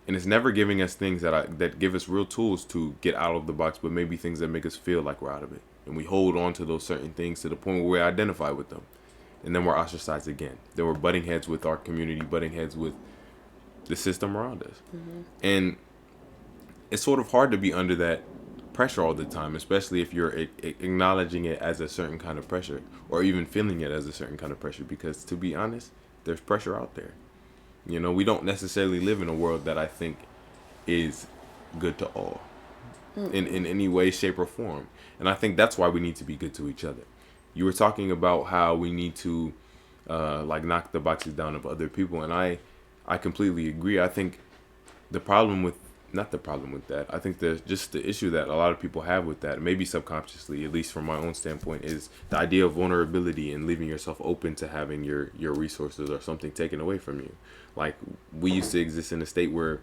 And it's never giving us things that give us real tools to get out of the box, but maybe things that make us feel like we're out of it. And we hold on to those certain things to the point where we identify with them. And then we're ostracized again. Then we're butting heads with our community, butting heads with the system around us. And it's sort of hard to be under that pressure all the time, especially if you're acknowledging it as a certain kind of pressure, or even feeling it as a certain kind of pressure, because to be honest, there's pressure out there. You know, we don't necessarily live in a world that I think is good to all in any way, shape, or form. And I think that's why we need to be good to each other. You were talking about how we need to like knock the boxes down of other people, and I completely agree. I think the problem with not the problem with that. I think just the issue that a lot of people have with that, maybe subconsciously, at least from my own standpoint, is the idea of vulnerability and leaving yourself open to having your resources or something taken away from you. Like we used to exist in a state where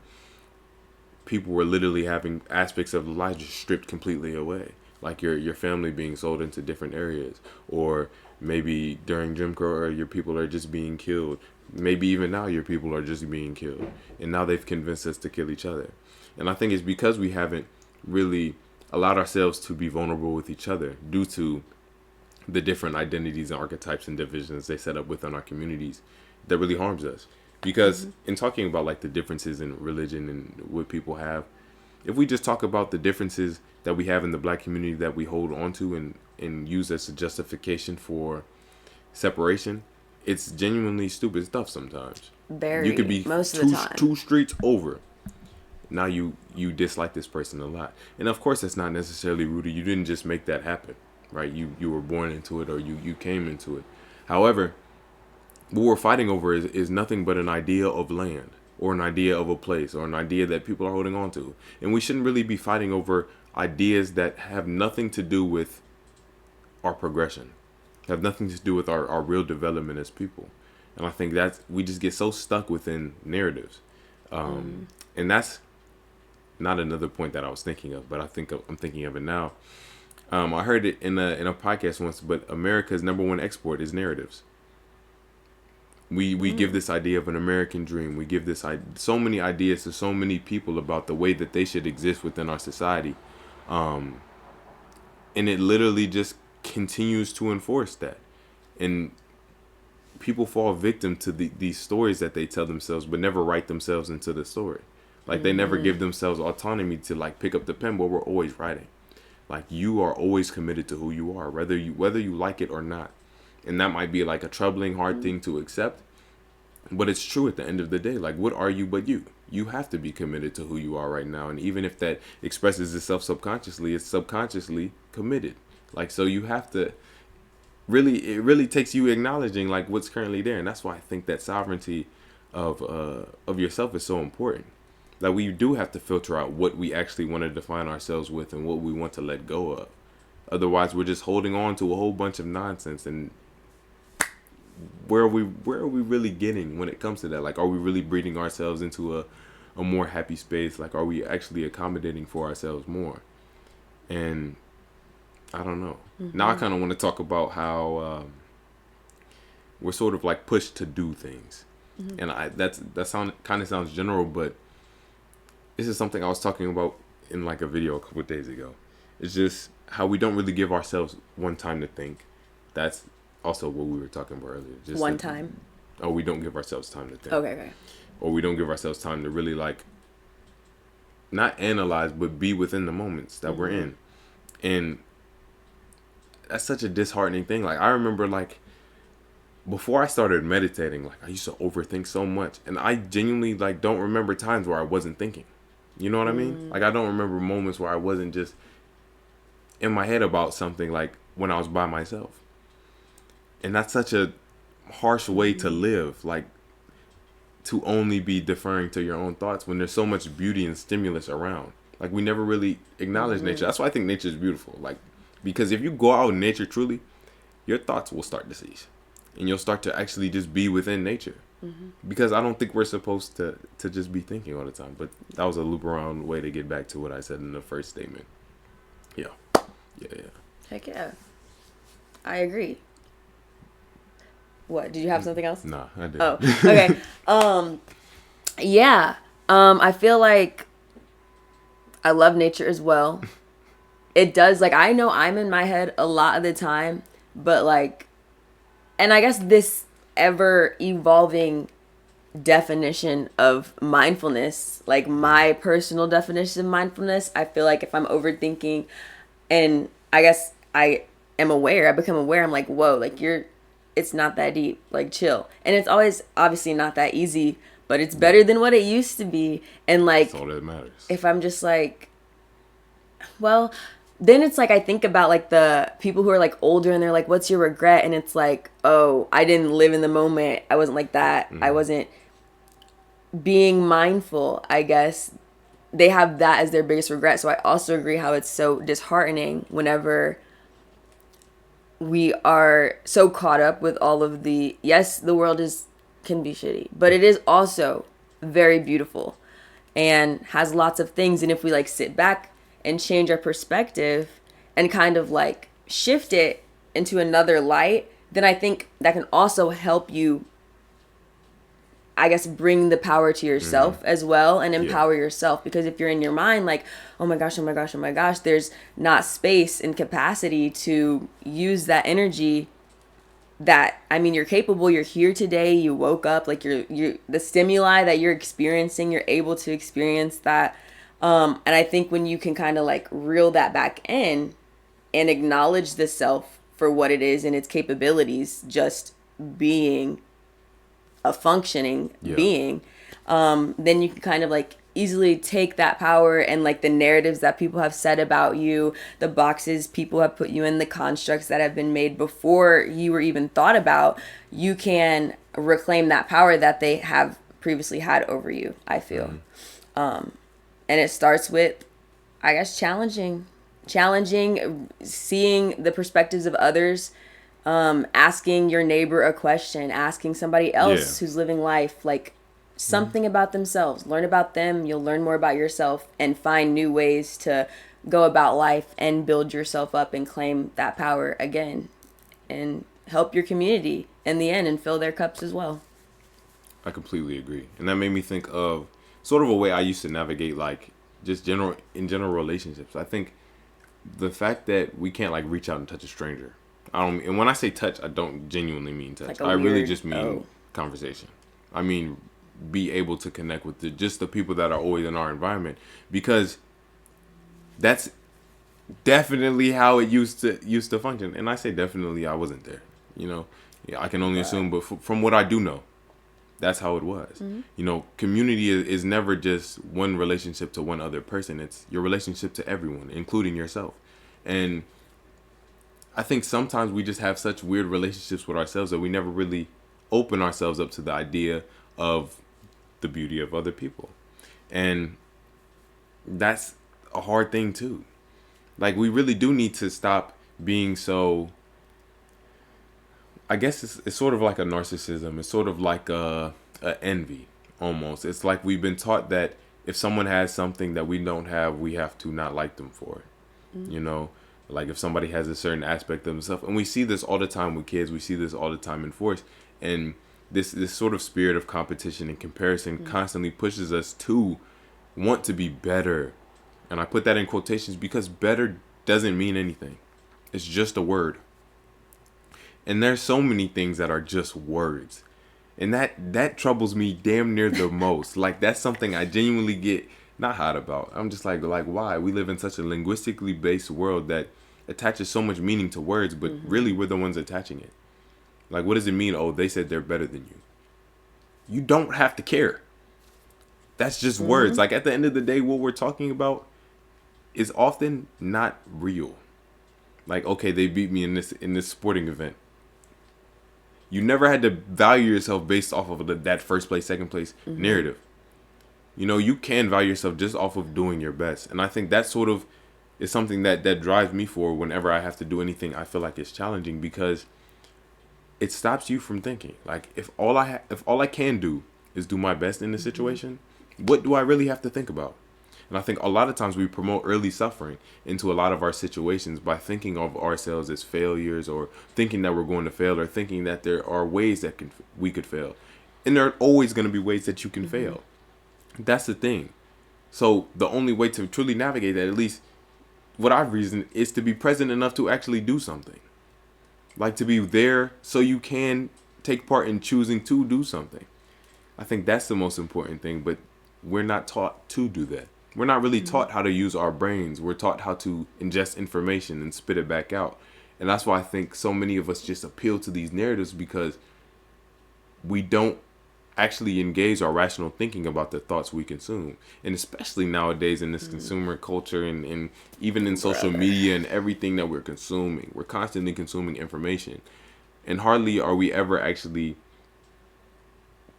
people were literally having aspects of life just stripped completely away. Like your family being sold into different areas, or maybe during Jim Crow era, your people are just being killed. Maybe even now your people are just being killed, and now they've convinced us to kill each other. And I think it's because we haven't really allowed ourselves to be vulnerable with each other due to the different identities and archetypes and divisions they set up within our communities that really harms us. Because in talking about like the differences in religion and what people have, if we just talk about the differences that we have in the black community that we hold on to and use as a justification for separation, it's genuinely stupid stuff sometimes. Very. You could be most of the time. two streets over. Now you dislike this person a lot. And of course it's not necessarily rooted. You didn't just make that happen, right? You were born into it, or you came into it. However, what we're fighting over is nothing but an idea of land, or an idea of a place, or an idea that people are holding on to. And we shouldn't really be fighting over ideas that have nothing to do with our progression, have nothing to do with our real development as people. And I think that's, we just get so stuck within narratives. And that's not another point that I was thinking of, but I'm thinking of it now. I heard it in a podcast once, but America's number one export is narratives. We give this idea of an American dream. We give this so many ideas to so many people about the way that they should exist within our society. And it literally just continues to enforce that. And people fall victim to these stories that they tell themselves, but never write themselves into the story. Like they never give themselves autonomy to like pick up the pen, but we're always writing. Like you are always committed to who you are, whether you like it or not. And that might be like a troubling, hard thing to accept, but it's true at the end of the day. Like, what are you but you? You have to be committed to who you are right now. And even if that expresses itself subconsciously, it's subconsciously committed. Like, so you have to it really takes you acknowledging like what's currently there. And that's why I think that sovereignty of yourself is so important. That we do have to filter out what we actually want to define ourselves with and what we want to let go of. Otherwise, we're just holding on to a whole bunch of nonsense, and where are we really getting when it comes to that? Like, are we really breeding ourselves into a more happy space? Like, are we actually accommodating for ourselves more? And I don't know. Now I kind of want to talk about how we're sort of like pushed to do things, and that sounds general, but this is something I was talking about in like a video a couple of days ago. It's just how we don't really give ourselves one time to think. That's also what we were talking about earlier. Just One time. Oh, we don't give ourselves time to think. Okay. Or we don't give ourselves time to really like not analyze, but be within the moments that we're in. And that's such a disheartening thing. Like, I remember, like, before I started meditating, like, I used to overthink so much, and I genuinely, like, don't remember times where I wasn't thinking. You know what I mean? Like, I don't remember moments where I wasn't just in my head about something, like when I was by myself. And that's such a harsh way to live, like, to only be deferring to your own thoughts when there's so much beauty and stimulus around. Like, we never really acknowledge nature. That's why I think nature is beautiful. Like, because if you go out in nature truly, your thoughts will start to cease. And you'll start to actually just be within nature. Because I don't think we're supposed to just be thinking all the time. But that was a loop around way to get back to what I said in the first statement. Yeah. Heck yeah. I agree. What? Did you have something else? Nah, I didn't. Oh, okay. Yeah. I feel like I love nature as well. It does, like, I know I'm in my head a lot of the time, but like, and I guess this ever evolving definition of mindfulness, like my personal definition of mindfulness, I feel like if I'm overthinking and I guess I become aware, I'm like, whoa, like it's not that deep, like chill. And it's always obviously not that easy, but it's better than what it used to be. And like, That's all that matters. if I'm just like, well, then it's like I think about like the people who are like older and they're like, what's your regret? And it's like, oh, I didn't live in the moment. I wasn't like that. I wasn't being mindful, I guess. They have that as their biggest regret. So I also agree how it's so disheartening whenever we are so caught up with all of the, yes, the world can be shitty, but it is also very beautiful and has lots of things. And if we like sit back and change our perspective and kind of like shift it into another light, then I think that can also help you, I guess, bring the power to yourself as well and empower yourself. Because if you're in your mind like, oh my gosh, there's not space and capacity to use that energy that, I mean, you're capable, you're here today, you woke up, like you're the stimuli that you're experiencing, you're able to experience that. And I think when you can kind of like reel that back in and acknowledge the self for what it is and its capabilities, just being a functioning being, then you can kind of like easily take that power and like the narratives that people have said about you, the boxes people have put you in, the constructs that have been made before you were even thought about, you can reclaim that power that they have previously had over you, I feel. And it starts with, I guess, challenging, seeing the perspectives of others, asking your neighbor a question, asking somebody else who's living life, like something about themselves. Learn about them. You'll learn more about yourself and find new ways to go about life and build yourself up and claim that power again and help your community in the end and fill their cups as well. I completely agree. And that made me think of sort of a way I used to navigate, like, just general relationships. I think the fact that we can't like reach out and touch a stranger. And when I say touch, I don't genuinely mean touch. Like I really just mean conversation. I mean, be able to connect with just the people that are always in our environment, because that's definitely how it used to function. And I say definitely, I wasn't there. You know, I can only assume, but from what I do know, that's how it was. You know, community is never just one relationship to one other person. It's your relationship to everyone, including yourself. And I think sometimes we just have such weird relationships with ourselves that we never really open ourselves up to the idea of the beauty of other people. And that's a hard thing too. Like, we really do need to stop being so, I guess it's sort of like a narcissism. It's sort of like a envy almost. It's like we've been taught that if someone has something that we don't have, we have to not like them for it. You know, like if somebody has a certain aspect of themselves, and we see this all the time with kids. We see this all the time in force, and this sort of spirit of competition and comparison constantly pushes us to want to be better. And I put that in quotations because better doesn't mean anything. It's just a word. And there's so many things that are just words. And that troubles me damn near the most. Like that's something I genuinely get not hot about. I'm just like why? We live in such a linguistically based world that attaches so much meaning to words, but really we're the ones attaching it. Like what does it mean? Oh, they said they're better than you. You don't have to care. That's just words. Like at the end of the day, what we're talking about is often not real. Like, okay, they beat me in this sporting event. You never had to value yourself based off of that first place, second place narrative. You know, you can value yourself just off of doing your best. And I think that sort of is something that drives me forward whenever I have to do anything I feel like is challenging, because it stops you from thinking. Like if all I can do is do my best in this situation, what do I really have to think about? And I think a lot of times we promote early suffering into a lot of our situations by thinking of ourselves as failures, or thinking that we're going to fail, or thinking that there are ways that we could fail. And there are always going to be ways that you can fail. That's the thing. So the only way to truly navigate that, at least what I've reasoned, is to be present enough to actually do something. Like to be there so you can take part in choosing to do something. I think that's the most important thing, but we're not taught to do that. We're not really taught how to use our brains. We're taught how to ingest information and spit it back out. And that's why I think so many of us just appeal to these narratives, because we don't actually engage our rational thinking about the thoughts we consume. And especially nowadays in this consumer culture, and even in social media and everything that we're consuming, we're constantly consuming information. And hardly are we ever actually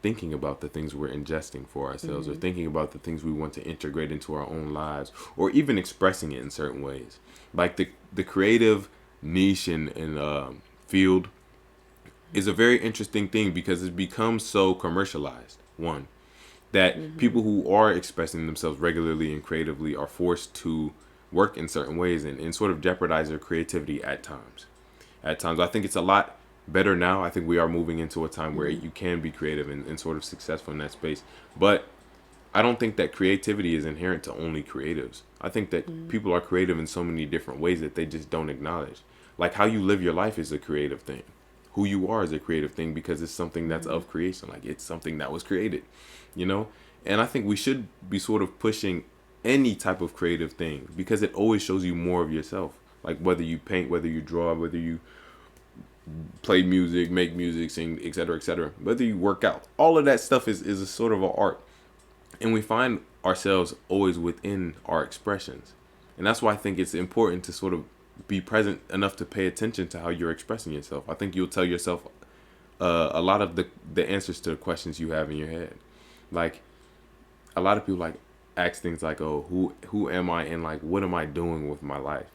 thinking about the things we're ingesting for ourselves, or thinking about the things we want to integrate into our own lives, or even expressing it in certain ways. Like the creative niche and field is a very interesting thing, because it's become so commercialized, one, that people who are expressing themselves regularly and creatively are forced to work in certain ways, and sort of jeopardize their creativity at times. I think it's a lot better now. I think we are moving into a time where you can be creative and sort of successful in that space. But I don't think that creativity is inherent to only creatives. I think that people are creative in so many different ways that they just don't acknowledge. Like how you live your life is a creative thing. Who you are is a creative thing, because it's something that's of creation. Like it's something that was created, you know? And I think we should be sort of pushing any type of creative thing, because it always shows you more of yourself. Like whether you paint, whether you draw, whether you play music, make music, sing, etc., whether you work out, all of that stuff is a sort of an art. And we find ourselves always within our expressions. And that's why I think it's important to sort of be present enough to pay attention to how you're expressing yourself. I think you'll tell yourself a lot of the answers to the questions you have in your head. Like a lot of people like ask things like, oh, who am I, and like what am I doing with my life?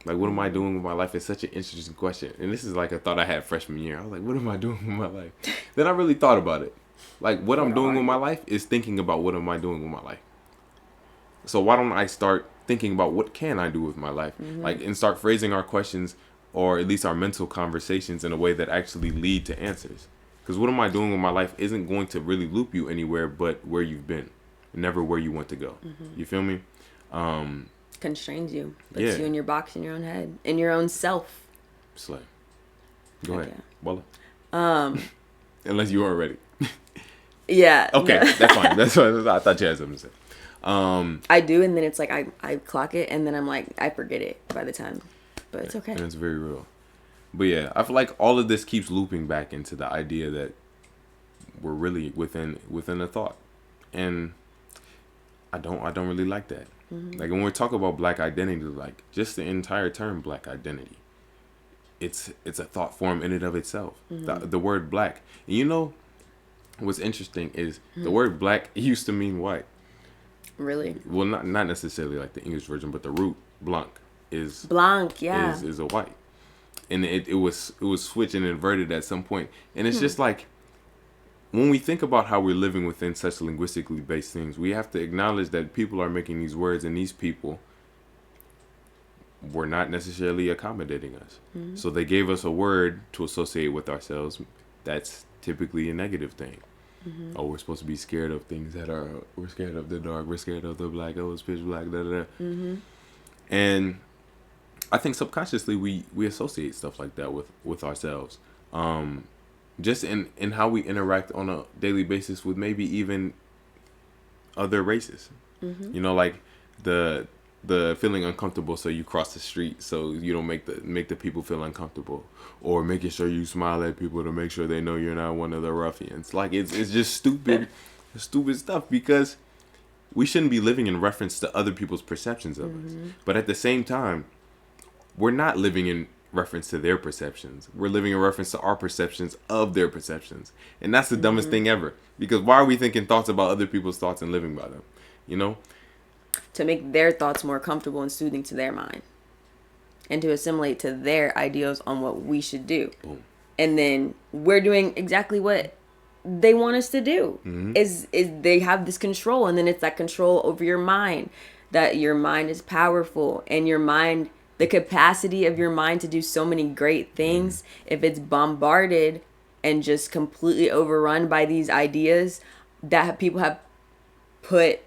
Like, what am I doing with my life? It's such an interesting question. And this is like a thought I had freshman year. I was like, what am I doing with my life? Then I really thought about it. Like, what I'm doing with my life is thinking about what am I doing with my life. So why don't I start thinking about what can I do with my life? Like, and start phrasing our questions, or at least our mental conversations, in a way that actually lead to answers. Because what am I doing with my life isn't going to really loop you anywhere but where you've been. Never where you want to go. You feel me? Constrains you, puts you in your box, in your own head, in your own self. Slay. Go ahead. Well, unless you weren't ready. Yeah. Okay, no. that's fine. That's what I thought you had something to say. I do, and then it's like I clock it, and then I'm like I forget it by the time, but it's okay. And it's very real. But yeah, I feel like all of this keeps looping back into the idea that we're really within a thought, and I don't really like that. Like when we talk about Black identity, like just the entire term Black identity, it's a thought form in and of itself. The word Black, and you know what's interesting is the word Black used to mean white. Really? Well, not necessarily like the English version, but the root blanc is blanc, yeah, is a white. and it was switched and inverted at some point. And it's just like, when we think about how we're living within such linguistically based things, we have to acknowledge that people are making these words, and these people were not necessarily accommodating us. So they gave us a word to associate with ourselves. That's typically a negative thing. Oh, we're supposed to be scared of things we're scared of the dark, we're scared of the black, oh, it's pitch black, da da da. And I think subconsciously we associate stuff like that with ourselves. Just in how we interact on a daily basis with maybe even other races. Like the feeling uncomfortable, so you cross the street so you don't make the people feel uncomfortable, or making sure you smile at people to make sure they know you're not one of the ruffians. Like, it's just stupid stuff, because we shouldn't be living in reference to other people's perceptions of us. But at the same time, we're not living in reference to their perceptions. We're living in reference to our perceptions of their perceptions. And that's the dumbest thing ever. Because why are we thinking thoughts about other people's thoughts and living by them? To make their thoughts more comfortable and soothing to their mind, and to assimilate to their ideals on what we should do. Boom. And then we're doing exactly what they want us to do. Is they have this control, and then it's that control over your mind, that your mind is powerful, and your mind, the capacity of your mind to do so many great things, if it's bombarded and just completely overrun by these ideas that people have put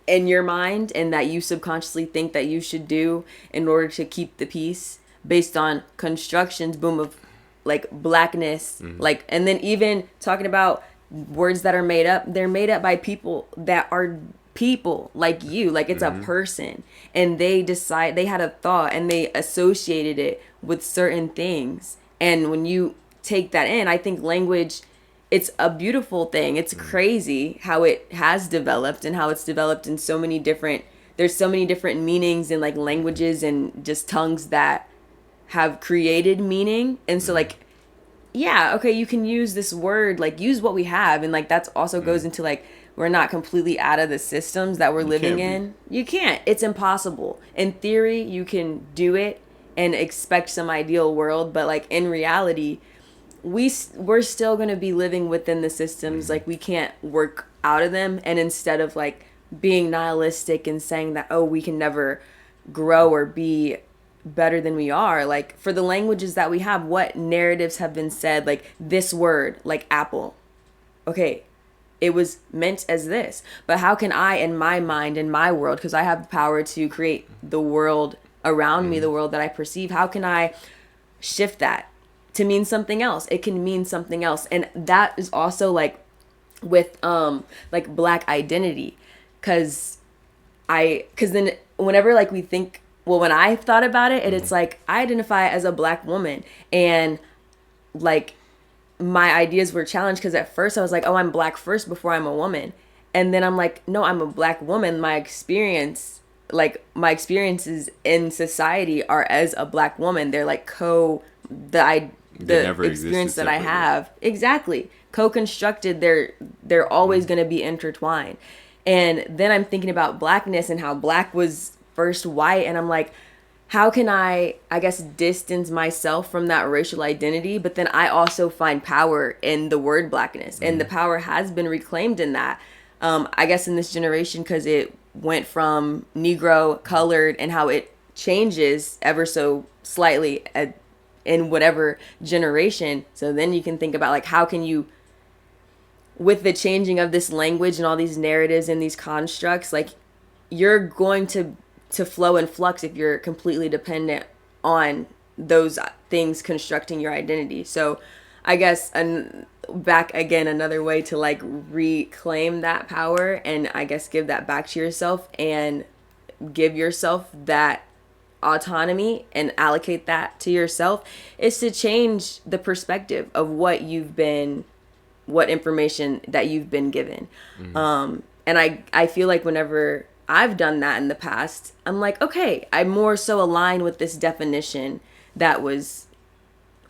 in your mind, and that you subconsciously think that you should do in order to keep the peace, based on constructions, boom, of like blackness, like, and then even talking about words that are made up, they're made up by people that are people like you, like it's a person, and they had a thought and they associated it with certain things. And when you take that in, I think language, it's a beautiful thing. It's crazy how it has developed, and how it's developed in so many different, there's so many different meanings in like languages and just tongues that have created meaning. And so like, yeah, okay, you can use this word, like use what we have, and like that's also goes into like, we're not completely out of the systems that we're living in. You can't. It's impossible. In theory, you can do it and expect some ideal world, but like in reality, we're still going to be living within the systems. Like, we can't work out of them. And instead of like being nihilistic and saying that, oh, we can never grow or be better than we are, like for the languages that we have, what narratives have been said, like this word, like apple, okay, it was meant as this, but how can I, in my mind, in my world, because I have the power to create the world around me, the world that I perceive, how can I shift that to mean something else? It can mean something else. And that is also like with like black identity, because then whenever like we think, well, when I thought about it, it's like I identify as a black woman, and like my ideas were challenged, because at first I was like, oh, I'm black first before I'm a woman. And then I'm like, no, I'm a black woman. My experiences in society are as a black woman. They're like the experience that I have. Exactly. Co-constructed. They're always going to be intertwined. And then I'm thinking about blackness and how black was first white. And I'm like, how can I guess, distance myself from that racial identity? But then I also find power in the word blackness. And the power has been reclaimed in that. I guess in this generation, because it went from Negro, colored, and how it changes ever so slightly in whatever generation. So then you can think about like, how can you, with the changing of this language and all these narratives and these constructs, like you're going to flow and flux if you're completely dependent on those things constructing your identity. So I guess back again, another way to like reclaim that power, and I guess give that back to yourself and give yourself that autonomy and allocate that to yourself, is to change the perspective of what information that you've been given. And I feel like whenever I've done that in the past, I'm like, okay, I more so align with this definition that was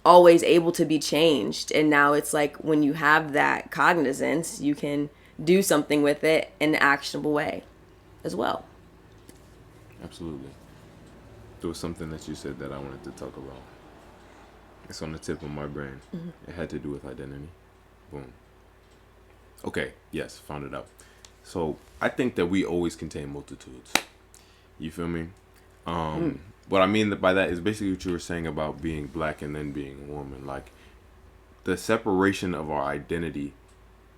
always able to be changed. And now it's like, when you have that cognizance, you can do something with it in an actionable way as well. Absolutely. There was something that you said that I wanted to talk about. It's on the tip of my brain. It had to do with identity. Boom. Okay, yes, found it out. So I think that we always contain multitudes. You feel me? What I mean by that is basically what you were saying about being black and then being a woman. Like, the separation of our identity,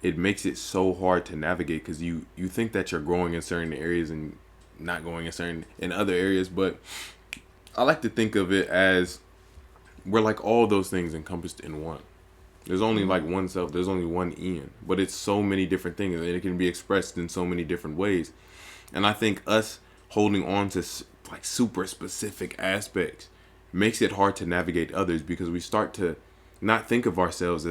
it makes it so hard to navigate because you think that you're growing in certain areas and not going in other areas. But I like to think of it as we're like all those things encompassed in one. There's only like one self. There's only one Ian, but it's so many different things, and it can be expressed in so many different ways. And I think us holding on to like super specific aspects makes it hard to navigate others because we start to not think of ourselves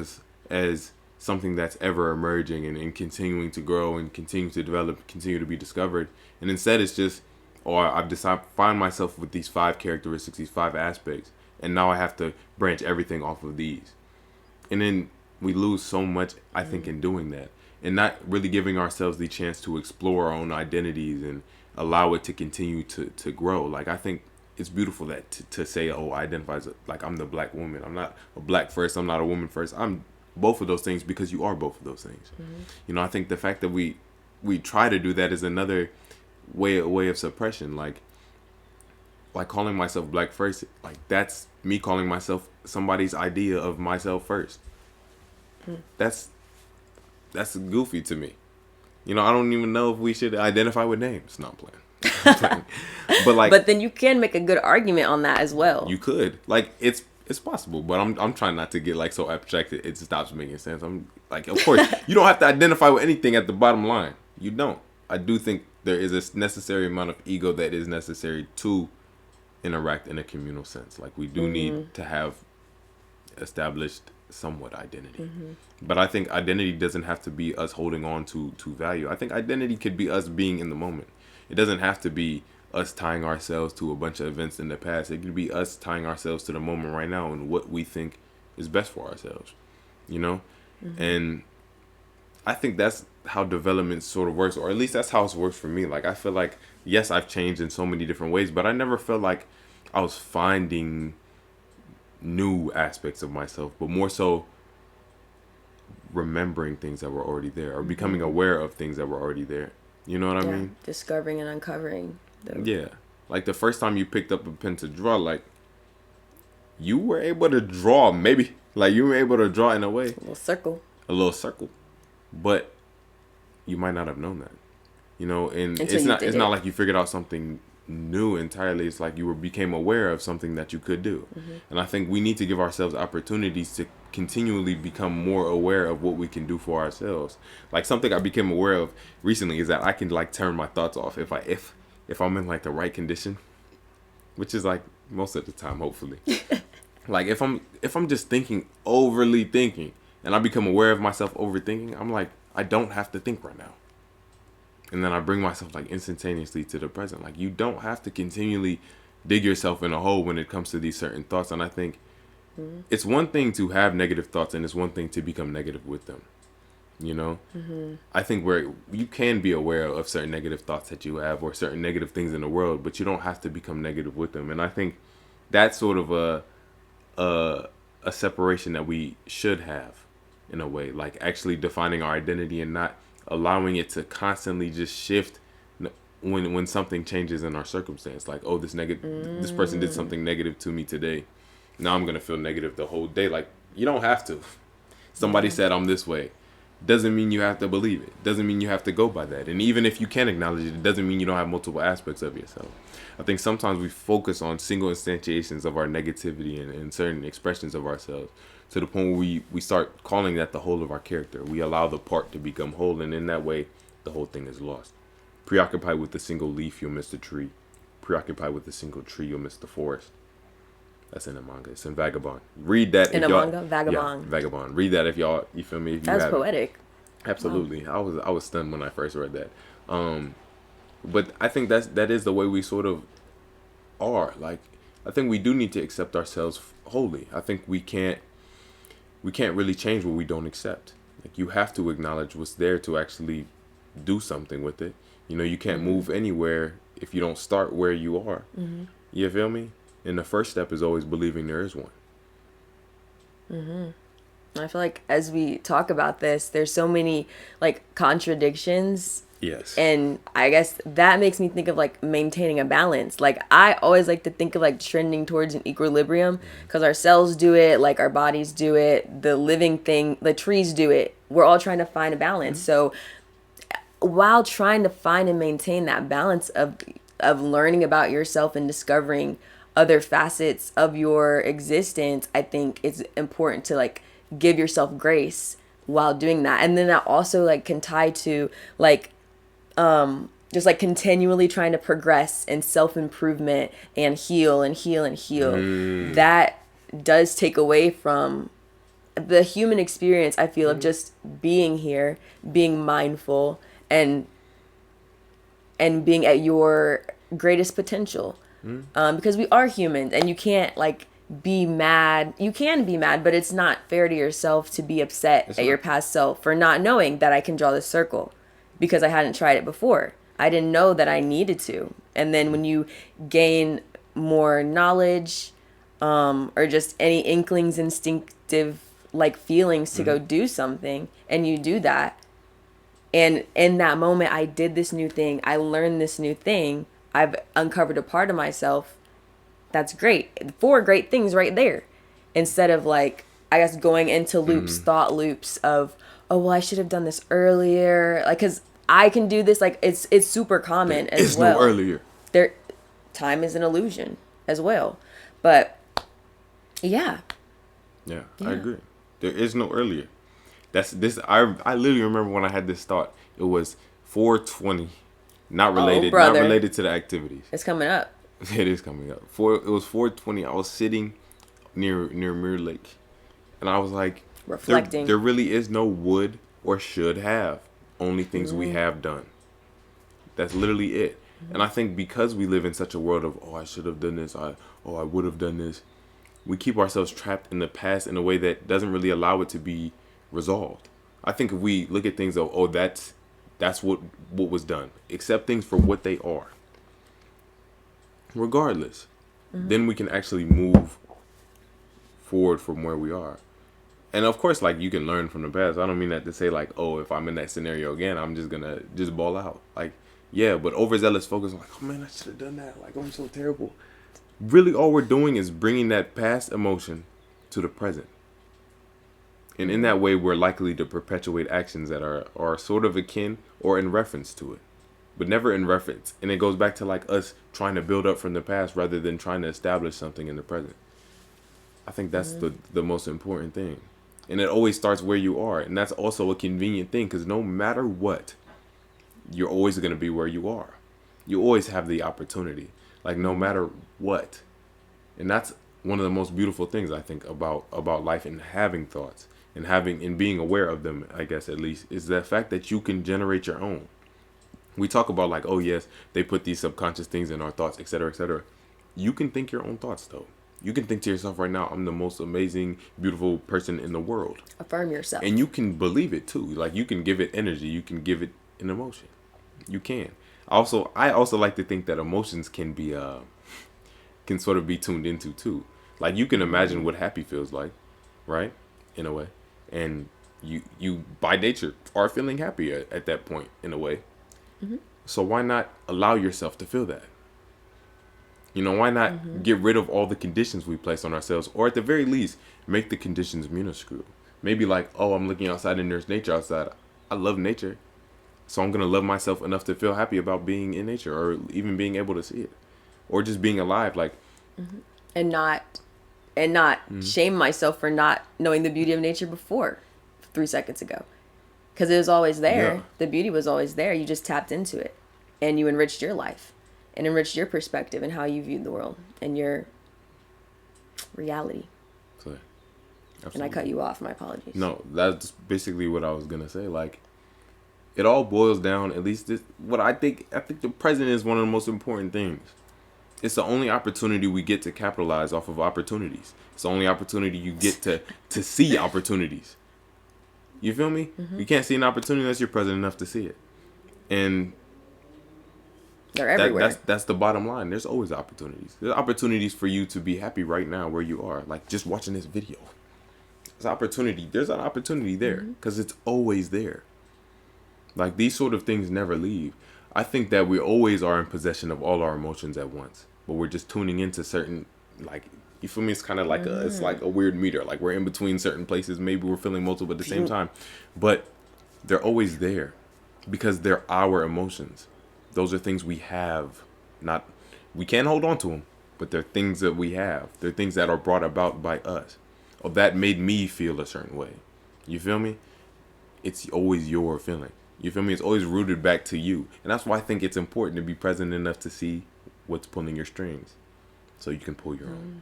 as something that's ever emerging and continuing to grow and continue to develop, continue to be discovered. And instead, it's just, or I've decided find myself with these 5 characteristics, these 5 aspects, and now I have to branch everything off of these. And then we lose so much, I think, in doing that, and not really giving ourselves the chance to explore our own identities and allow it to continue to grow. Like, I think it's beautiful that to say, oh, I identify as like I'm the black woman. I'm not a black first. I'm not a woman first. I'm both of those things because you are both of those things. You know, I think the fact that we try to do that is another way of suppression. Like calling myself black first, like that's me calling myself somebody's idea of myself first. That's goofy to me. You know, I don't even know if we should identify with names. No, I'm playing. But like, but then you can make a good argument on that as well. You could, like, it's possible, but I'm trying not to get like so abstract it stops making sense. I'm like, of course, you don't have to identify with anything at the bottom line. You don't. I do think there is a necessary amount of ego that is necessary to interact in a communal sense. Like, we do need to have established somewhat identity. But I think identity doesn't have to be us holding on to value. I think identity could be us being in the moment. It doesn't have to be us tying ourselves to a bunch of events in the past. It could be us tying ourselves to the moment right now and what we think is best for ourselves, you know? And I think that's how development sort of works, or at least that's how it's worked for me. Like, I feel like, yes, I've changed in so many different ways, but I never felt like I was finding new aspects of myself, but more so remembering things that were already there or becoming aware of things that were already there. You know what I mean? Discovering and uncovering them. Yeah. Like, the first time you picked up a pen to draw, like, you were able to draw, maybe. Like, you were able to draw in a way. A little circle. But you might not have known that. You know, and Until it's not like you figured out something new entirely. It's like you became aware of something that you could do. And I think we need to give ourselves opportunities to continually become more aware of what we can do for ourselves. Like, something I became aware of recently is that I can like turn my thoughts off if I'm in like the right condition, which is like most of the time, hopefully. Like, if I'm just overly thinking, and I become aware of myself overthinking, I'm like, I don't have to think right now. And then I bring myself like instantaneously to the present. Like, you don't have to continually dig yourself in a hole when it comes to these certain thoughts. And I think it's one thing to have negative thoughts, and it's one thing to become negative with them. You know, I think where you can be aware of certain negative thoughts that you have or certain negative things in the world, but you don't have to become negative with them. And I think that's sort of a separation that we should have in a way, like actually defining our identity and not allowing it to constantly just shift when something changes in our circumstance. Like, oh, this person did something negative to me today. Now I'm gonna feel negative the whole day. Like, you don't have to. Somebody said I'm this way. Doesn't mean you have to believe it. Doesn't mean you have to go by that. And even if you can acknowledge it, it doesn't mean you don't have multiple aspects of yourself. I think sometimes we focus on single instantiations of our negativity and certain expressions of ourselves to the point where we start calling that the whole of our character. We allow the part to become whole, and in that way, the whole thing is lost. Preoccupied with a single leaf, you'll miss the tree. Preoccupied with a single tree, you'll miss the forest. That's in the manga. It's in Vagabond. Read that. In a manga? Vagabond. Yeah, Vagabond. Read that if y'all, you feel me? If you That's poetic. Absolutely. Wow. I was stunned when I first read that. But I think that is the way we sort of are. Like, I think we do need to accept ourselves wholly. I think we can't really change what we don't accept. Like, you have to acknowledge what's there to actually do something with it. You know, you can't move anywhere if you don't start where you are. You feel me? And the first step is always believing there is one. I feel like as we talk about this, there's so many like contradictions. Yes. And I guess that makes me think of like maintaining a balance. Like I always like to think of like trending towards an equilibrium because our cells do it, like our bodies do it, the living thing, the trees do it. We're all trying to find a balance. So while trying to find and maintain that balance of learning about yourself and discovering other facets of your existence, I think it's important to like give yourself grace while doing that. And then that also like can tie to like just like continually trying to progress and self-improvement and heal and heal and heal. That does take away from the human experience, I feel, of just being here, being mindful, and being at your greatest potential. Because we are humans, and you can't like be mad. You can be mad, but it's not fair to yourself to be upset at your past self for not knowing that I can draw this circle because I hadn't tried it before. I didn't know that I needed to. And then when you gain more knowledge, or just any inklings, instinctive like feelings to go do something, and you do that, and in that moment I did this new thing, I learned this new thing, I've uncovered a part of myself. That's great. 4 great things right there. Instead of like, I guess, going into loops, thought loops of, oh well, I should have done this earlier, like, because I can do this, like it's super common as well. No earlier. There, time is an illusion as well, but yeah. Yeah, I agree. There is no earlier. That's this. I literally remember when I had this thought. It was 4:20, not related, not related to the activities. It's coming up. It is coming up. It was 4:20. I was sitting near Mirror Lake, and I was like, reflecting. There really is no would or should have. Only things we have done. That's literally it. And I think because we live in such a world of, oh, I should have done this. I would have done this. We keep ourselves trapped in the past in a way that doesn't really allow it to be resolved. I think if we look at things of, oh, that's what was done. Accept things for what they are. Regardless. Then we can actually move forward from where we are. And of course, like, you can learn from the past. I don't mean that to say like, oh, if I'm in that scenario again, I'm just gonna just ball out. Like, yeah, but overzealous focus on like, oh man, I should have done that. Like, I'm so terrible. Really, all we're doing is bringing that past emotion to the present. And in that way, we're likely to perpetuate actions that are sort of akin or in reference to it, but never in reference. And it goes back to like us trying to build up from the past rather than trying to establish something in the present. I think that's the most important thing. And it always starts where you are. And that's also a convenient thing because no matter what, you're always going to be where you are. You always have the opportunity. Like, no matter what. And that's one of the most beautiful things, I think, about life and having thoughts and being aware of them, I guess, at least, is the fact that you can generate your own. We talk about like, oh yes, they put these subconscious things in our thoughts, etc., etc. You can think your own thoughts though. You can think to yourself right now, I'm the most amazing, beautiful person in the world. Affirm yourself. And you can believe it too. Like, you can give it energy. You can give it an emotion. You can. I also like to think that emotions can be can sort of be tuned into too. Like, you can imagine what happy feels like, right? In a way. And you by nature are feeling happy at that point in a way. So why not allow yourself to feel that? You know, why not get rid of all the conditions we place on ourselves, or at the very least, make the conditions minuscule. Maybe like, oh, I'm looking outside and there's nature outside. I love nature. So I'm going to love myself enough to feel happy about being in nature, or even being able to see it, or just being alive. Like, and not shame myself for not knowing the beauty of nature before 3 seconds ago. Because it was always there. Yeah. The beauty was always there. You just tapped into it. And you enriched your life. And enriched your perspective and how you viewed the world. And your reality. Absolutely. And I cut you off. My apologies. No, that's basically what I was going to say. Like, it all boils down, at least this, what I think the present is one of the most important things. It's the only opportunity we get to capitalize off of opportunities. It's the only opportunity you get to see opportunities. You feel me? You can't see an opportunity unless you're present enough to see it. And they're everywhere. That's the bottom line. There's always opportunities. There's opportunities for you to be happy right now where you are. Like, just watching this video. There's opportunity. There's an opportunity there because it's always there. Like these sort of things never leave. I think that we always are in possession of all our emotions at once, but we're just tuning into certain, like, you feel me? It's kind of like it's like a weird meter. Like we're in between certain places. Maybe we're feeling multiple at the same time, but they're always there because they're our emotions. Those are things we have. Not, we can't hold on to them, but they're things that we have. They're things that are brought about by us. Oh, that made me feel a certain way. You feel me? It's always your feeling. You feel me? It's always rooted back to you. And that's why I think it's important to be present enough to see what's pulling your strings so you can pull your own.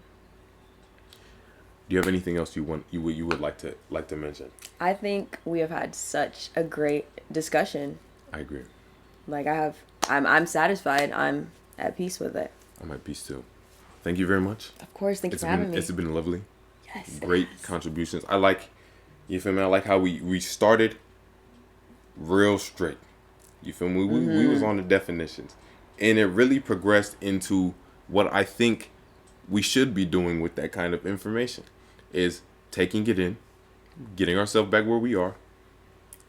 Do you have anything else you would like to mention? I think we have had such a great discussion. I agree. Like I'm satisfied. I'm at peace with it. I'm at peace too. Thank you very much. Of course, thank you for having me. It's been lovely. Yes. Great contributions. I like, you feel me? I like how we started real straight. You feel me? We was on the definitions, and it really progressed into what I think we should be doing with that kind of information is taking it in, getting ourselves back where we are,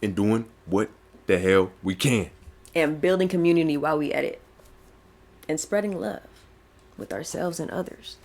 and doing what the hell we can. And building community while we edit. And spreading love with ourselves and others.